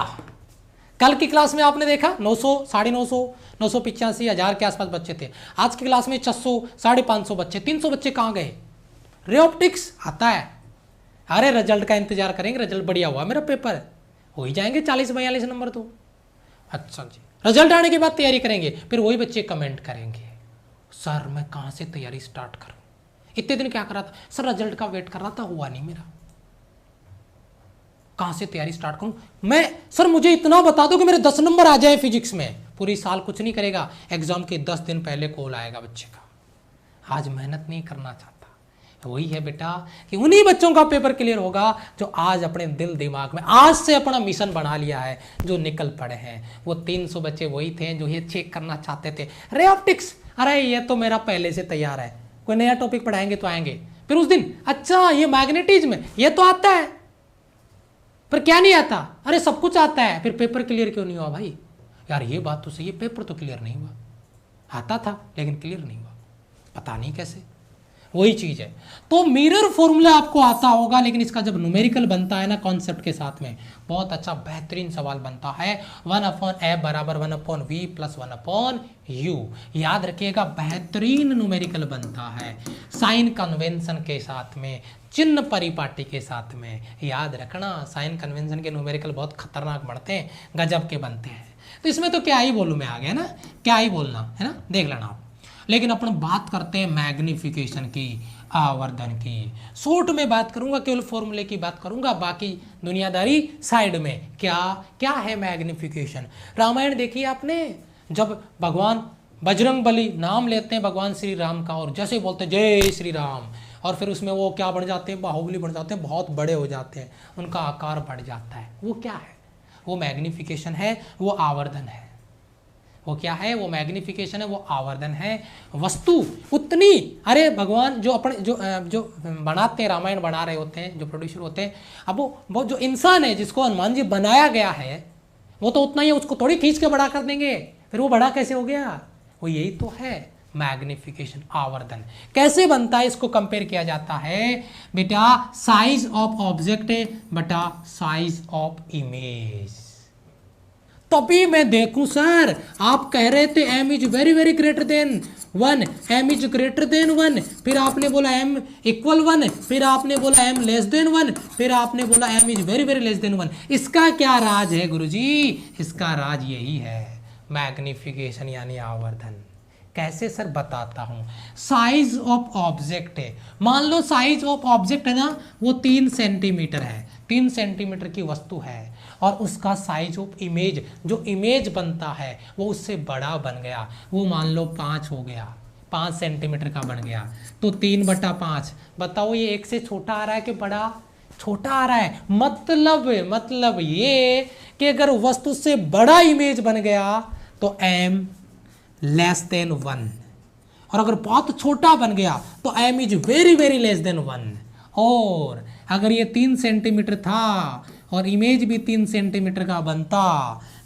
कल की क्लास में आपने देखा 900, 950, 985 हजार के आसपास बच्चे थे। आज की क्लास में 600, 550 बच्चे, 300 बच्चे कहाँ गए। रे ऑप्टिक्स आता है। अरे रिजल्ट का इंतजार करेंगे, रिजल्ट बढ़िया हुआ मेरा पेपर हो ही जाएंगे 40-42 नंबर तो। अच्छा जी, रिजल्ट आने के बाद तैयारी करेंगे। फिर वही बच्चे कमेंट करेंगे सर मैं कहाँ से तैयारी स्टार्ट करूं, इतने दिन क्या कर रहा था सर, रिजल्ट का वेट कर रहा था हुआ नहीं मेरा, कहां से तैयारी स्टार्ट करूं मैं। सर मुझे इतना बता दो कि मेरे 10 नंबर आ जाए फिजिक्स में। पूरी साल कुछ नहीं करेगा, एग्जाम के 10 दिन पहले कॉल आएगा बच्चे का, आज मेहनत नहीं करना चाहता। वही है बेटा कि उन्हीं बच्चों का पेपर क्लियर होगा जो आज अपने दिल दिमाग में आज से अपना मिशन बना लिया है, जो निकल पड़े हैं। वो 300 बच्चे वही थे जो ये चेक करना चाहते थे, रे ऑप्टिक्स अरे ये तो मेरा पहले से तैयार है, कोई नया टॉपिक पढ़ाएंगे तो आएंगे। फिर उस दिन अच्छा ये मैग्नेटिज्म ये तो आता है, पर क्या नहीं आता, अरे सब कुछ आता है, फिर पेपर क्लियर क्यों नहीं हुआ भाई। यार ये बात तो सही है, पेपर तो क्लियर नहीं हुआ, आता था लेकिन क्लियर नहीं हुआ, पता नहीं कैसे। वही चीज है। तो मिरर फॉर्मूला आपको आता होगा, लेकिन इसका जब न्यूमेरिकल बनता है ना कॉन्सेप्ट के साथ में, बहुत अच्छा बेहतरीन सवाल बनता है। 1/f बराबर 1/v प्लस 1/u। याद रखिएगा बेहतरीन न्यूमेरिकल बनता है साइन कन्वेंशन के साथ में, चिन्ह परिपाटी के साथ में। याद रखना साइन कन्वेंशन के न्यूमेरिकल बहुत खतरनाक बनते हैं, गजब के बनते हैं। तो इसमें तो क्या ही बोलूँ मैं, आ गया ना, क्या ही बोलना है ना, देख लेना आप। लेकिन अपन बात करते हैं मैग्निफिकेशन की, आवर्धन की। शॉर्ट में बात करूंगा, केवल फॉर्मूले की बात करूंगा, बाकी दुनियादारी साइड में। क्या क्या है मैग्निफिकेशन। रामायण देखिए आपने, जब भगवान बजरंग बली नाम लेते हैं भगवान श्री राम का और जैसे बोलते हैं जय श्री राम, और फिर उसमें वो क्या बन जाते हैं, बाहुबली बन जाते हैं, बहुत बड़े हो जाते हैं, उनका आकार बढ़ जाता है। वो क्या है, वो मैग्निफिकेशन है, वो आवर्धन है। वो क्या है, वो मैग्निफिकेशन है, वो आवर्धन है। वस्तु उतनी, अरे भगवान जो अपने जो बनाते हैं, रामायण बना रहे होते हैं, जो प्रोड्यूसर होते हैं, अब वो जो इंसान है जिसको हनुमान जी बनाया गया है वो तो उतना ही है, उसको थोड़ी खींच के बड़ा कर देंगे, फिर वो बड़ा कैसे हो गया। वो यही तो है मैग्निफिकेशन, आवर्धन। कैसे बनता है, इसको कंपेयर किया जाता है बेटा साइज ऑफ ऑब्जेक्ट बटा साइज ऑफ इमेज। तभी मैं देखूं सर, आप कह रहे थे m is very very greater than 1, m is greater than 1, फिर आपने बोला m इक्वल 1, फिर आपने बोला m लेस देन 1, फिर आपने बोला m is very very less than 1। इसका क्या राज है गुरुजी, इसका राज यही है मैग्निफिकेशन यानी आवर्धन। कैसे सर, बताता हूं। साइज ऑफ ऑब्जेक्ट है, मान लो साइज ऑफ ऑब्जेक्ट है ना, वो 3 सेंटीमीटर है, 3 सेंटीमीटर की वस्तु है, और उसका साइज ऑफ इमेज, जो इमेज बनता है वो उससे बड़ा बन गया, वो मान लो 5 हो गया, 5 सेंटीमीटर का बन गया, तो 3/5। बताओ ये 1 से छोटा आ रहा है कि बड़ा, छोटा आ रहा है। मतलब ये कि अगर वस्तु से बड़ा इमेज बन गया तो m लेस देन 1, और अगर बहुत छोटा बन गया तो m is very very less than 1। और अगर ये 3 सेंटीमीटर था और इमेज भी 3 सेंटीमीटर का बनता,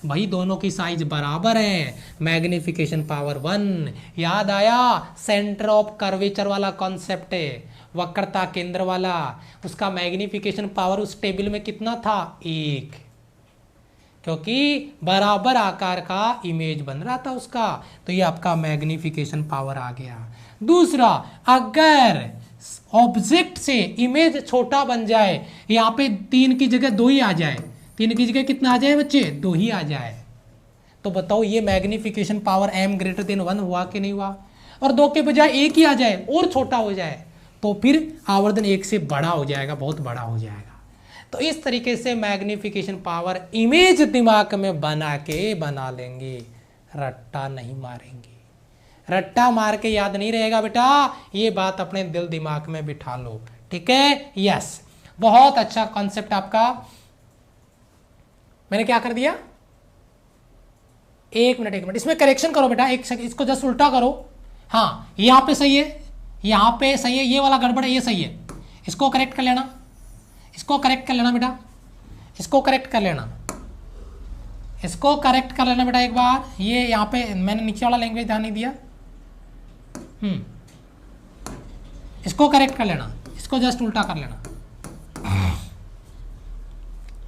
भाई दोनों की साइज बराबर है, मैग्निफिकेशन पावर 1। याद आया, सेंटर ऑफ कर्वेचर वाला कॉन्सेप्ट है, वक्रता केंद्र वाला, उसका मैग्निफिकेशन पावर उस टेबल में कितना था, 1, क्योंकि बराबर आकार का इमेज बन रहा था उसका। तो ये आपका मैग्निफिकेशन पावर आ गया। दूसरा, अगर ऑब्जेक्ट से इमेज छोटा बन जाए, यहाँ पे 3 की जगह 2 ही आ जाए, 3 की जगह कितना आ जाए बच्चे, 2 ही आ जाए, तो बताओ ये magnification power m greater than 1 हुआ कि नहीं हुआ। और 2 के बजाय 1 ही आ जाए और छोटा हो जाए, तो फिर आवर्धन 1 से बड़ा हो जाएगा, बहुत बड़ा हो जाएगा। तो इस तरीके से मैग्निफिकेशन पावर इमेज दिमाग में बना लेंगे, रट्टा नहीं मारेंगे। रट्टा मार के याद नहीं रहेगा बेटा, ये बात अपने दिल दिमाग में बिठा लो, ठीक है। यस, बहुत अच्छा कॉन्सेप्ट आपका। मैंने क्या कर दिया, एक मिनट इसमें करेक्शन करो बेटा, इसको जस्ट उल्टा करो। हाँ, यहाँ पे सही है, यहाँ पे सही है, ये वाला गड़बड़ है, ये सही है, इसको करेक्ट कर लेना, इसको करेक्ट कर लेना बेटा, इसको करेक्ट कर लेना, इसको करेक्ट कर लेना बेटा एक बार। ये यहाँ पे मैंने नीचे वाला लैंग्वेज ध्यान नहीं दिया, इसको करेक्ट कर लेना, इसको जस्ट उल्टा कर लेना,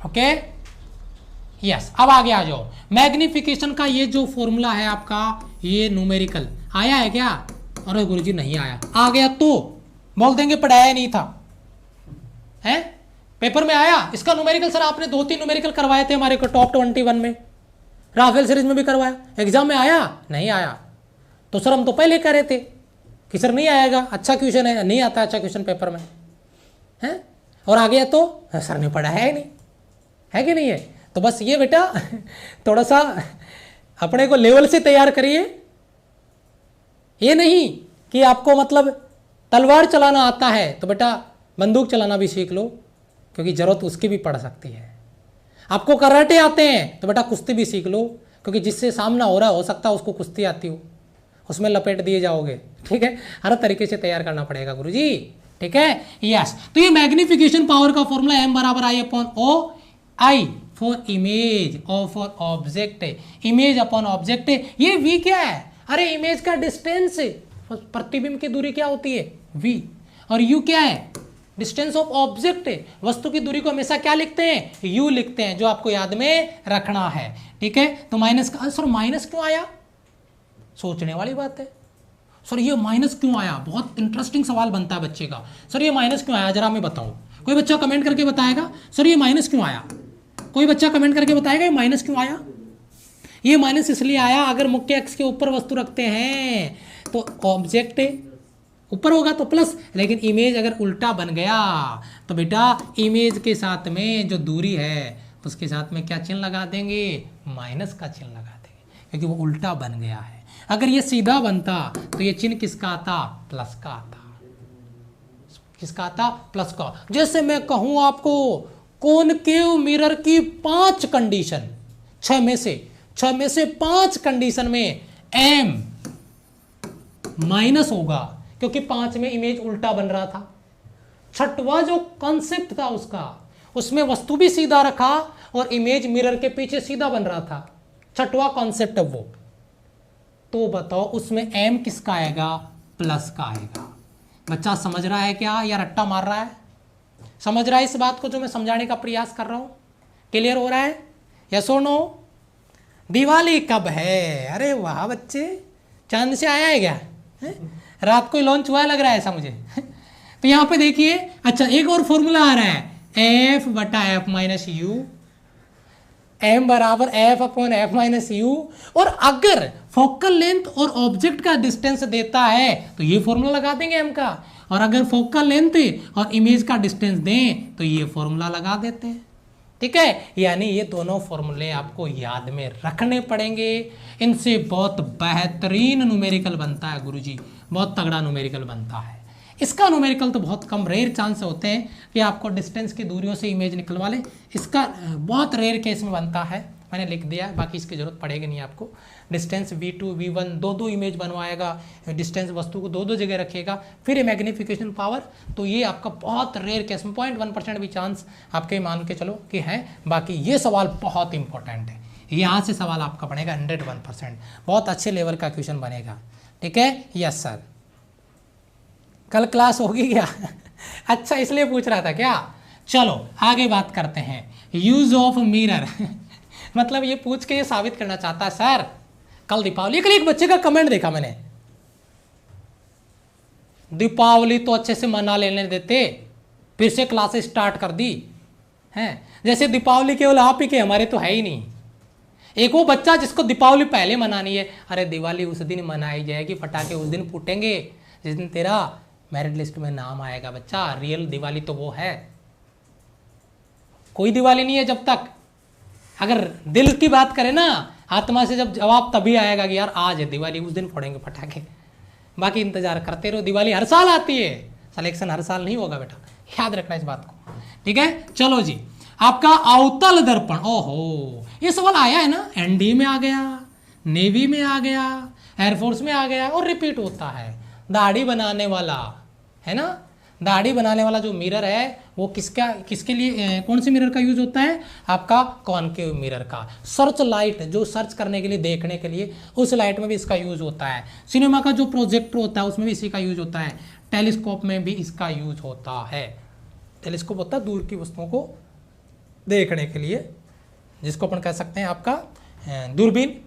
ओके। यस, अब आगे आ जाओ। मैग्निफिकेशन का ये जो फॉर्मूला है आपका, ये न्यूमेरिकल आया है क्या? अरे गुरुजी नहीं आया। आ गया तो बोल देंगे पढ़ाया नहीं था, हैं? पेपर में आया इसका न्यूमेरिकल। सर आपने 2-3 न्यूमेरिकल करवाए थे हमारे को टॉप 21 में, राफेल सीरीज में भी करवाया, एग्जाम में आया नहीं आया? तो सर हम तो पहले कह रहे थे कि सर नहीं आएगा, अच्छा क्वेश्चन है, नहीं आता अच्छा क्वेश्चन पेपर में, हैं? और आ गया तो सर ने पढ़ा है नहीं, है कि नहीं है? तो बस ये बेटा थोड़ा सा अपने को लेवल से तैयार करिए, ये नहीं कि आपको मतलब तलवार चलाना आता है तो बेटा बंदूक चलाना भी सीख लो, क्योंकि जरूरत उसकी भी पड़ सकती है। आपको कराटे आते हैं तो बेटा कुश्ती भी सीख लो, क्योंकि जिससे सामना हो रहा हो सकता है उसको कुश्ती आती हो, उसमें लपेट दिए जाओगे, ठीक है। हर तरीके से तैयार करना पड़ेगा गुरुजी, ठीक है। यस, तो ये मैग्निफिकेशन पावर का फॉर्मूला m बराबर I upon O, I for image और for object, image upon object. ये v क्या है? अरे इमेज का डिस्टेंस, प्रतिबिंब की दूरी क्या होती है? v। और u क्या है? Distance of object. वस्तु की दूरी को हमेशा क्या लिखते हैं? u लिखते हैं, जो आपको याद में रखना है, ठीक है। तो माइनस का, सर माइनस क्यों आया? सोचने वाली बात है। सर ये माइनस क्यों आया? बहुत इंटरेस्टिंग सवाल बनता है बच्चे का। सर ये माइनस क्यों आया, जरा मैं बताऊं। कोई बच्चा कमेंट करके बताएगा सर ये माइनस क्यों आया? कोई बच्चा कमेंट करके बताएगा ये माइनस क्यों आया? ये माइनस इसलिए आया, अगर मुख्य अक्ष के ऊपर वस्तु रखते हैं तो ऑब्जेक्ट ऊपर होगा तो प्लस, लेकिन इमेज अगर उल्टा बन गया तो बेटा इमेज के साथ में जो दूरी है उसके साथ में क्या चिन्ह लगा देंगे? माइनस का चिन्ह लगा देंगे, क्योंकि वो उल्टा बन गया है। अगर ये सीधा बनता तो ये चिन्ह किसका आता? प्लस का आता। किसका आता? प्लस का। जैसे मैं कहूं आपको कॉनकेव मिरर की 5 कंडीशन, 6 में से 5 कंडीशन में m माइनस होगा, क्योंकि 5 में इमेज उल्टा बन रहा था। छठवां जो कॉन्सेप्ट था उसका, उसमें वस्तु भी सीधा रखा और इमेज मिरर के पीछे सीधा बन रहा था, छठवां कॉन्सेप्ट है वो। तो बताओ उसमें m किसका आएगा? प्लस का आएगा। बच्चा समझ रहा है क्या या रट्टा मार रहा है? समझ रहा है इस बात को जो मैं समझाने का प्रयास कर रहा हूं? क्लियर हो रहा है? यस और नो? दिवाली कब है? अरे वाह बच्चे, चांद से आया है क्या? है? रात को ही लॉन्च हुआ लग रहा है ऐसा मुझे। तो यहां पे देखिए, अच्छा एक और फॉर्मूला आ रहा है, f बटा f माइनस यू, m बराबर f upon f minus you. और अगर फोकल लेंथ और ऑब्जेक्ट का डिस्टेंस देता है तो ये फॉर्मूला लगा देंगे m का, और अगर फोकल लेंथ और इमेज का डिस्टेंस दें तो ये फॉर्मूला लगा देते हैं, ठीक है। यानी ये दोनों फॉर्मूले आपको याद में रखने पड़ेंगे, इनसे बहुत बेहतरीन न्यूमेरिकल बनता है गुरुजी, बहुत तगड़ा न्यूमेरिकल बनता है। इसका न्यूमेरिकल तो बहुत कम, रेयर चांस होते हैं कि आपको डिस्टेंस की दूरियों से इमेज निकलवा ले, इसका बहुत रेयर केस में बनता है। मैंने लिख दिया है, बाकी इसकी जरूरत पड़ेगी नहीं आपको। डिस्टेंस v2 v1 दो इमेज बनवाएगा, डिस्टेंस वस्तु को दो जगह रखेगा, फिर ये मैग्निफिकेशन पावर। तो ये आपका बहुत रेयर केस में 0.1% भी चांस आपके मान के चलो कि है। बाकी ये सवाल बहुत इंपॉर्टेंट है, यहाँ से सवाल आपका बनेगा 101%, बहुत अच्छे लेवल का क्वेश्चन बनेगा, ठीक है। यस सर, कल क्लास होगी क्या? अच्छा इसलिए पूछ रहा था क्या? चलो आगे बात करते हैं। यूज ऑफ मिरर मतलब ये पूछ के ये साबित करना चाहता है सर कल दीपावली। कल एक बच्चे का कमेंट देखा मैंने, दीपावली तो अच्छे से मना लेने देते, फिर से क्लासेस स्टार्ट कर दी हैं, जैसे दीपावली केवल आप ही के, हमारे तो है ही नहीं। एक वो बच्चा जिसको दीपावली पहले मनानी है, अरे दिवाली उस दिन मनाई जाएगी, पटाखे उस दिन फूटेंगे जिस दिन तेरा मेरिट लिस्ट में नाम आएगा। बच्चा रियल दिवाली तो वो है, कोई दिवाली नहीं है जब तक, अगर दिल की बात करें ना, आत्मा से जब जवाब तभी आएगा कि यार आज है दिवाली, उस दिन फोड़ेंगे पटाखे। बाकी इंतजार करते रहो, दिवाली हर साल आती है, सिलेक्शन हर साल नहीं होगा बेटा, याद रखना इस बात को, ठीक है। चलो जी, आपका अवतल दर्पण, ओहो ये सवाल आया है ना, एनडी में आ गया, नेवी में आ गया, एयरफोर्स में आ गया और रिपीट होता है। दाढ़ी बनाने वाला है ना, दाढ़ी बनाने वाला जो मिरर है वो किसके लिए, कौन से मिरर का यूज होता है, आपका कॉनकेव मिरर का। सर्च लाइट, जो सर्च करने के लिए, देखने के लिए, उस लाइट में भी इसका यूज होता है। सिनेमा का जो प्रोजेक्टर होता है उसमें भी इसी का यूज होता है। टेलीस्कोप में भी इसका यूज होता है। टेलीस्कोप होता है दूर की वस्तुओं को देखने के लिए, जिसको अपन कह सकते हैं आपका दूरबीन,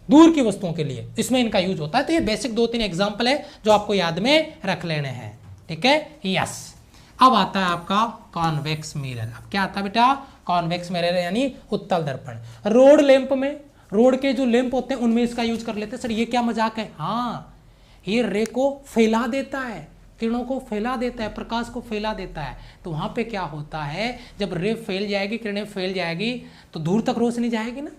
दूर की वस्तुओं के लिए, इसमें इनका यूज होता है। तो ये बेसिक 2-3 एग्जाम्पल है जो आपको याद में रख लेने हैं, ठीक है। यस, अब आता है आपका कॉन्वेक्स मिरर। अब क्या आता है बेटा, कॉन्वेक्स मिरर यानी उत्तल दर्पण। रोड लैंप में, रोड के जो लैंप होते हैं उनमें इसका यूज कर लेते हैं। सर ये क्या मजाक है, हाँ ये रे को फैला देता है, किरणों को फैला देता है, प्रकाश को फैला देता है। तो वहां पे क्या होता है, जब रे फैल जाएगी, किरणें फैल जाएगी तो दूर तक रोशनी जाएगी ना,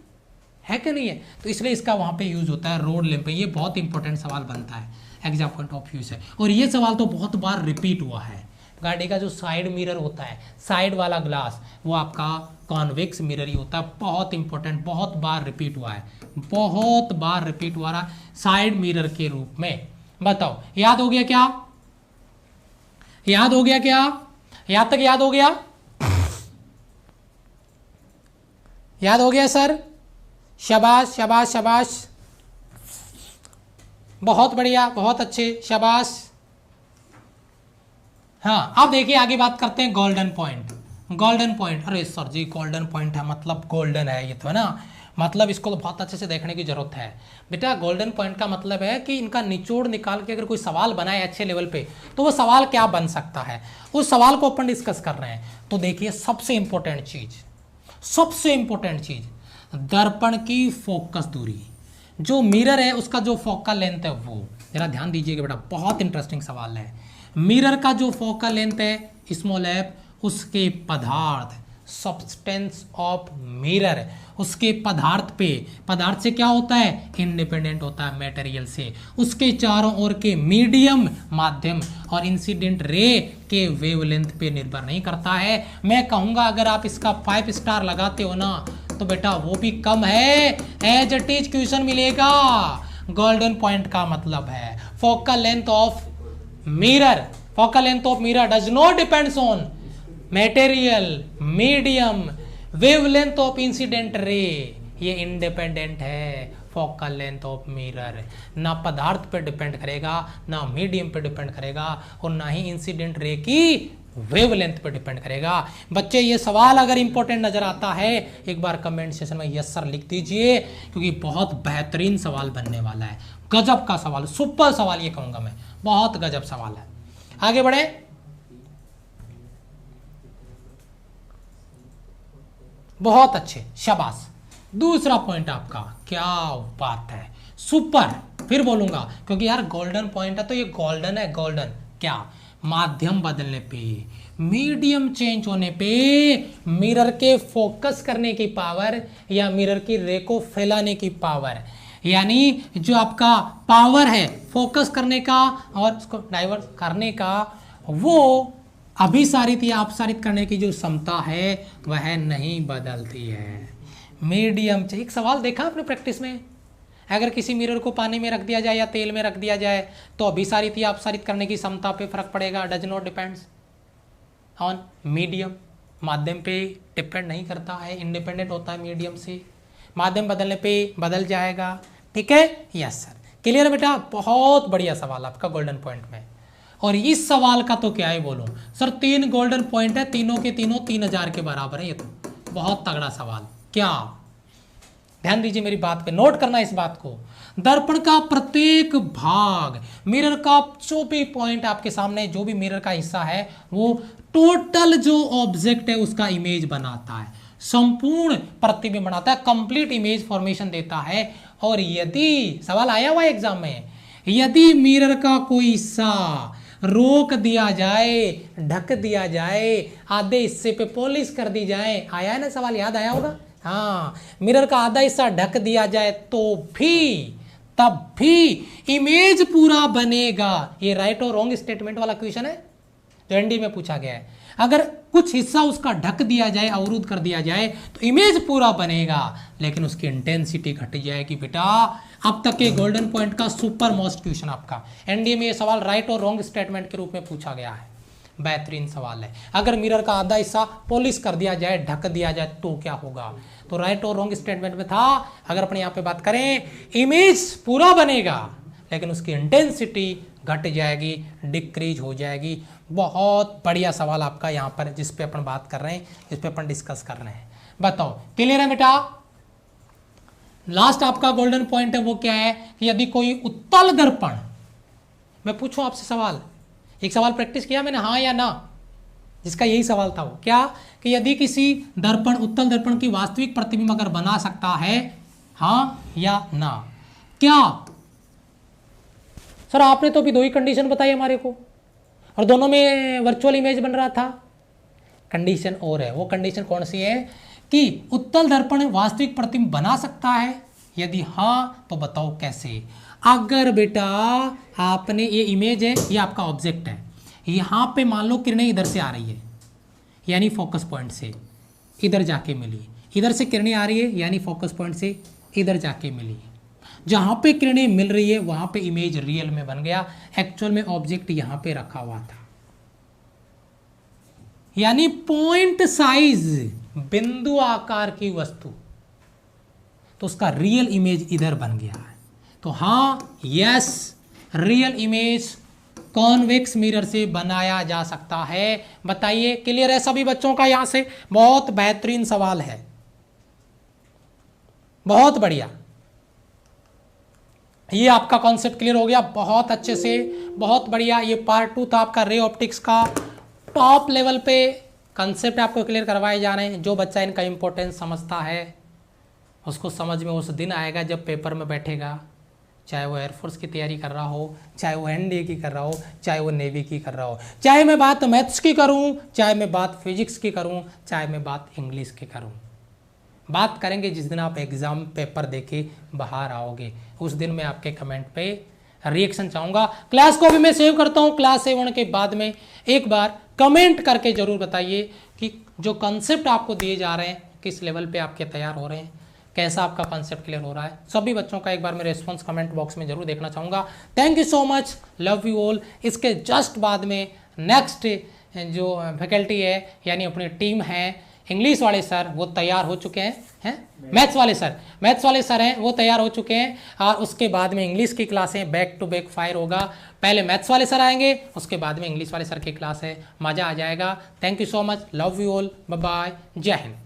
है कि नहीं है, तो इसलिए इसका वहां पे यूज होता है रोड लैंप। ये बहुत इंपॉर्टेंट सवाल बनता है, एग्जाम पॉइंट ऑफ व्यू से। और ये सवाल तो बहुत बार रिपीट हुआ है। गाड़ी का जो साइड मिरर होता है, साइड वाला ग्लास, वो आपका कॉन्वेक्स मिरर ही होता है। बहुत इंपॉर्टेंट, बहुत बार रिपीट हुआ है, बहुत बार रिपीट हुआ रहा, साइड मिरर के रूप में। बताओ याद हो गया क्या, याद हो गया क्या, यहां तक याद हो गया, याद हो गया सर, शाबाश शाबाश शाबाश, बहुत बढ़िया, बहुत अच्छे, शाबाश। हाँ अब देखिए आगे बात करते हैं गोल्डन पॉइंट। गोल्डन पॉइंट, अरे सर जी गोल्डन पॉइंट है मतलब गोल्डन है ये तो, है ना, मतलब इसको तो बहुत अच्छे से देखने की जरूरत है बेटा। गोल्डन पॉइंट का मतलब है कि इनका निचोड़ निकाल के अगर कोई सवाल बनाए अच्छे लेवल पे, तो वो सवाल क्या बन सकता है, उस सवाल को अपन डिस्कस कर रहे हैं। तो देखिए सबसे इंपॉर्टेंट चीज, सबसे इंपॉर्टेंट चीज, दर्पण की फोकस दूरी, जो मिरर है उसका जो फोकल लेंथ है वो, जरा ध्यान दीजिएगा बेटा, बहुत इंटरेस्टिंग सवाल है। मिरर का जो फोकल लेंथ है स्मॉल एफ, उसके पदार्थ, सब्सटेंस ऑफ मिरर, उसके पदार्थ पे, पदार्थ से क्या होता है, इंडिपेंडेंट होता है मटेरियल से, उसके चारों ओर के मीडियम, माध्यम और इंसिडेंट रे के वेवलेंथ पे निर्भर नहीं करता है। मैं कहूंगा अगर आप इसका 5 स्टार लगाते हो ना तो बेटा वो भी कम है, एज इट इज क्वेश्चन मिलेगा। गोल्डन पॉइंट का मतलब है focal length of mirror, focal length of mirror does not depends on material, medium, wavelength of incident ray, ये इंडिपेंडेंट है फोकल लेंथ ऑफ मिरर। ना पदार्थ पे डिपेंड करेगा, ना मीडियम पे डिपेंड करेगा, और ना ही इंसिडेंट रे की वेवलेंथ पे डिपेंड करेगा। बच्चे ये सवाल अगर इंपॉर्टेंट नजर आता है एक बार कमेंट सेक्शन में यस सर लिख दीजिए, क्योंकि बहुत बेहतरीन सवाल बनने वाला है, गजब का सवाल, सुपर सवाल ये कहूंगा मैं, बहुत गजब सवाल है। आगे बढ़े, बहुत अच्छे, शाबाश। दूसरा पॉइंट आपका, क्या बात है, सुपर। फिर बोलूंगा क्योंकि यार गोल्डन पॉइंट है तो ये गोल्डन है, गोल्डन क्या, माध्यम बदलने पे, मीडियम चेंज होने पे मिरर के फोकस करने की पावर या मिरर की रे को फैलाने की पावर, यानी जो आपका पावर है फोकस करने का और उसको डाइवर्ट करने का, वो अभिसारित या अपसारित करने की जो क्षमता है वह नहीं बदलती है। मीडियम, एक सवाल देखा आपने प्रैक्टिस में, अगर किसी मिरर को पानी में रख दिया जाए या तेल में रख दिया जाए तो अभिसारित या अपसारित करने की क्षमता पे फर्क पड़ेगा, does not depends on medium, माध्यम पे डिपेंड नहीं करता है, इंडिपेंडेंट होता है मीडियम से, माध्यम बदलने पे बदल जाएगा, ठीक है। यस सर, क्लियर है बेटा, बहुत बढ़िया सवाल आपका गोल्डन पॉइंट में। और इस सवाल का तो क्या ही बोलूं सर, 3 गोल्डन पॉइंट है, तीनों के तीनों 3000 के बराबर है, ये तो बहुत तगड़ा सवाल। क्या ध्यान दीजिए मेरी बात पे, नोट करना इस बात को। दर्पण का प्रत्येक भाग, मिरर का जो भी पॉइंट आपके सामने, जो भी मिरर का हिस्सा है, वो टोटल जो ऑब्जेक्ट है उसका इमेज बनाता है, संपूर्ण प्रतिबिंब बनाता है, कंप्लीट इमेज फॉर्मेशन देता है। और यदि सवाल आया हुआ एग्जाम में, यदि मिरर का कोई हिस्सा रोक दिया जाए, ढक दिया जाए, आधे हिस्से पे पॉलिश कर दी जाए, आया है ना सवाल, याद आया होगा। हाँ, मिरर का आधा हिस्सा ढक दिया जाए तो भी, तब भी इमेज पूरा बनेगा। ये राइट और रॉन्ग स्टेटमेंट वाला क्वेश्चन है जो एनडी में पूछा गया है। अगर कुछ हिस्सा उसका ढक दिया जाए, अवरुद्ध कर दिया जाए, तो इमेज पूरा बनेगा, लेकिन उसकी इंटेंसिटी घट जाएगी बेटा। अब तक के गोल्डन पॉइंट का सुपर मोस्ट क्वेश्चन आपका एनडीए में, ये सवाल राइट और रॉन्ग स्टेटमेंट के रूप में पूछा गया है। बेहतरीन सवाल है। अगर मिरर का आधा हिस्सा पॉलिश कर दिया जाए, ढक दिया जाए, तो क्या होगा? तो राइट और रॉन्ग स्टेटमेंट में था, अगर अपने यहाँ पे बात करें, इमेज पूरा बनेगा लेकिन उसकी इंटेंसिटी घट जाएगी, डिक्रीज हो जाएगी। बहुत बढ़िया सवाल आपका यहाँ पर, जिस पे अपन बात कर रहे हैं, जिस पे अपन डिस्कस कर रहे हैं। बताओ, क्लियर है बेटा? लास्ट आपका गोल्डन पॉइंट है वो क्या है कि यदि कोई उत्तल दर्पण, मैं पूछूं आपसे सवाल, एक सवाल प्रैक्टिस किया मैंने, हाँ या ना, जिसका यही सवाल था वो क्या, कि यदि किसी दर्पण, उत्तल दर्पण की वास्तविक प्रतिबिंब अगर बना सकता है, हाँ या ना? क्या सर, आपने तो अभी दो ही कंडीशन बताई हमारे को और दोनों में वर्चुअल इमेज बन रहा था। कंडीशन और है, वो कंडीशन कौन सी है कि उत्तल दर्पण वास्तविक प्रतिबिंब बना सकता है? यदि हाँ तो बताओ कैसे। अगर बेटा आपने, ये इमेज है, ये आपका ऑब्जेक्ट है, यहाँ पे मान लो किरणें इधर से आ रही है, यानी फोकस पॉइंट से इधर जाके मिली, इधर से किरणें आ रही है यानी फोकस पॉइंट से इधर जाके मिली, जहाँ पे किरणें मिल रही है वहाँ पे इमेज रियल में बन गया, एक्चुअल में ऑब्जेक्ट यहाँ पे रखा हुआ था, यानी पॉइंट साइज, बिंदु आकार की वस्तु, तो उसका रियल इमेज इधर बन गया है। तो हाँ, yes, real image convex mirror से बनाया जा सकता है। बताइए, क्लियर है सभी बच्चों का? यहां से बहुत बेहतरीन सवाल है, बहुत बढ़िया। ये आपका कॉन्सेप्ट क्लियर हो गया बहुत अच्छे से, बहुत बढ़िया। ये पार्ट 2 था आपका रे ऑप्टिक्स का। टॉप लेवल पे कॉन्सेप्ट आपको क्लियर करवाए जा रहे हैं। जो बच्चा इनका इंपॉर्टेंस समझता है उसको समझ में उस दिन आएगा जब पेपर में बैठेगा, चाहे वो एयरफोर्स की तैयारी कर रहा हो, चाहे वो एनडीए की कर रहा हो, चाहे वो नेवी की कर रहा हो, चाहे मैं बात मैथ्स की करूं, चाहे मैं बात फिजिक्स की करूं, चाहे मैं बात इंग्लिश की करूं। बात करेंगे जिस दिन आप एग्जाम पेपर देके बाहर आओगे, उस दिन मैं आपके कमेंट पे रिएक्शन चाहूँगा। क्लास को भी मैं सेव करता हूँ, क्लास सेव होने के बाद में एक बार कमेंट करके ज़रूर बताइए कि जो कॉन्सेप्ट आपको दिए जा रहे हैं किस लेवल पे आपके तैयार हो रहे हैं, कैसा आपका कॉन्सेप्ट क्लियर हो रहा है। सभी बच्चों का एक बार मैं रिस्पॉन्स कमेंट बॉक्स में जरूर देखना चाहूँगा। Thank you so much, love you all. इसके जस्ट बाद में नेक्स्ट जो फैकल्टी है यानी अपनी टीम है, इंग्लिश वाले सर वो तैयार हो चुके हैं, मैथ्स वाले सर हैं वो तैयार हो चुके हैं, और उसके बाद में इंग्लिश की क्लासें बैक टू बैक फायर होगा। पहले मैथ्स वाले सर आएंगे, उसके बाद में इंग्लिश वाले सर की क्लास है, मज़ा आ जाएगा। Thank you so much, love you all, bye bye, जय हिंद।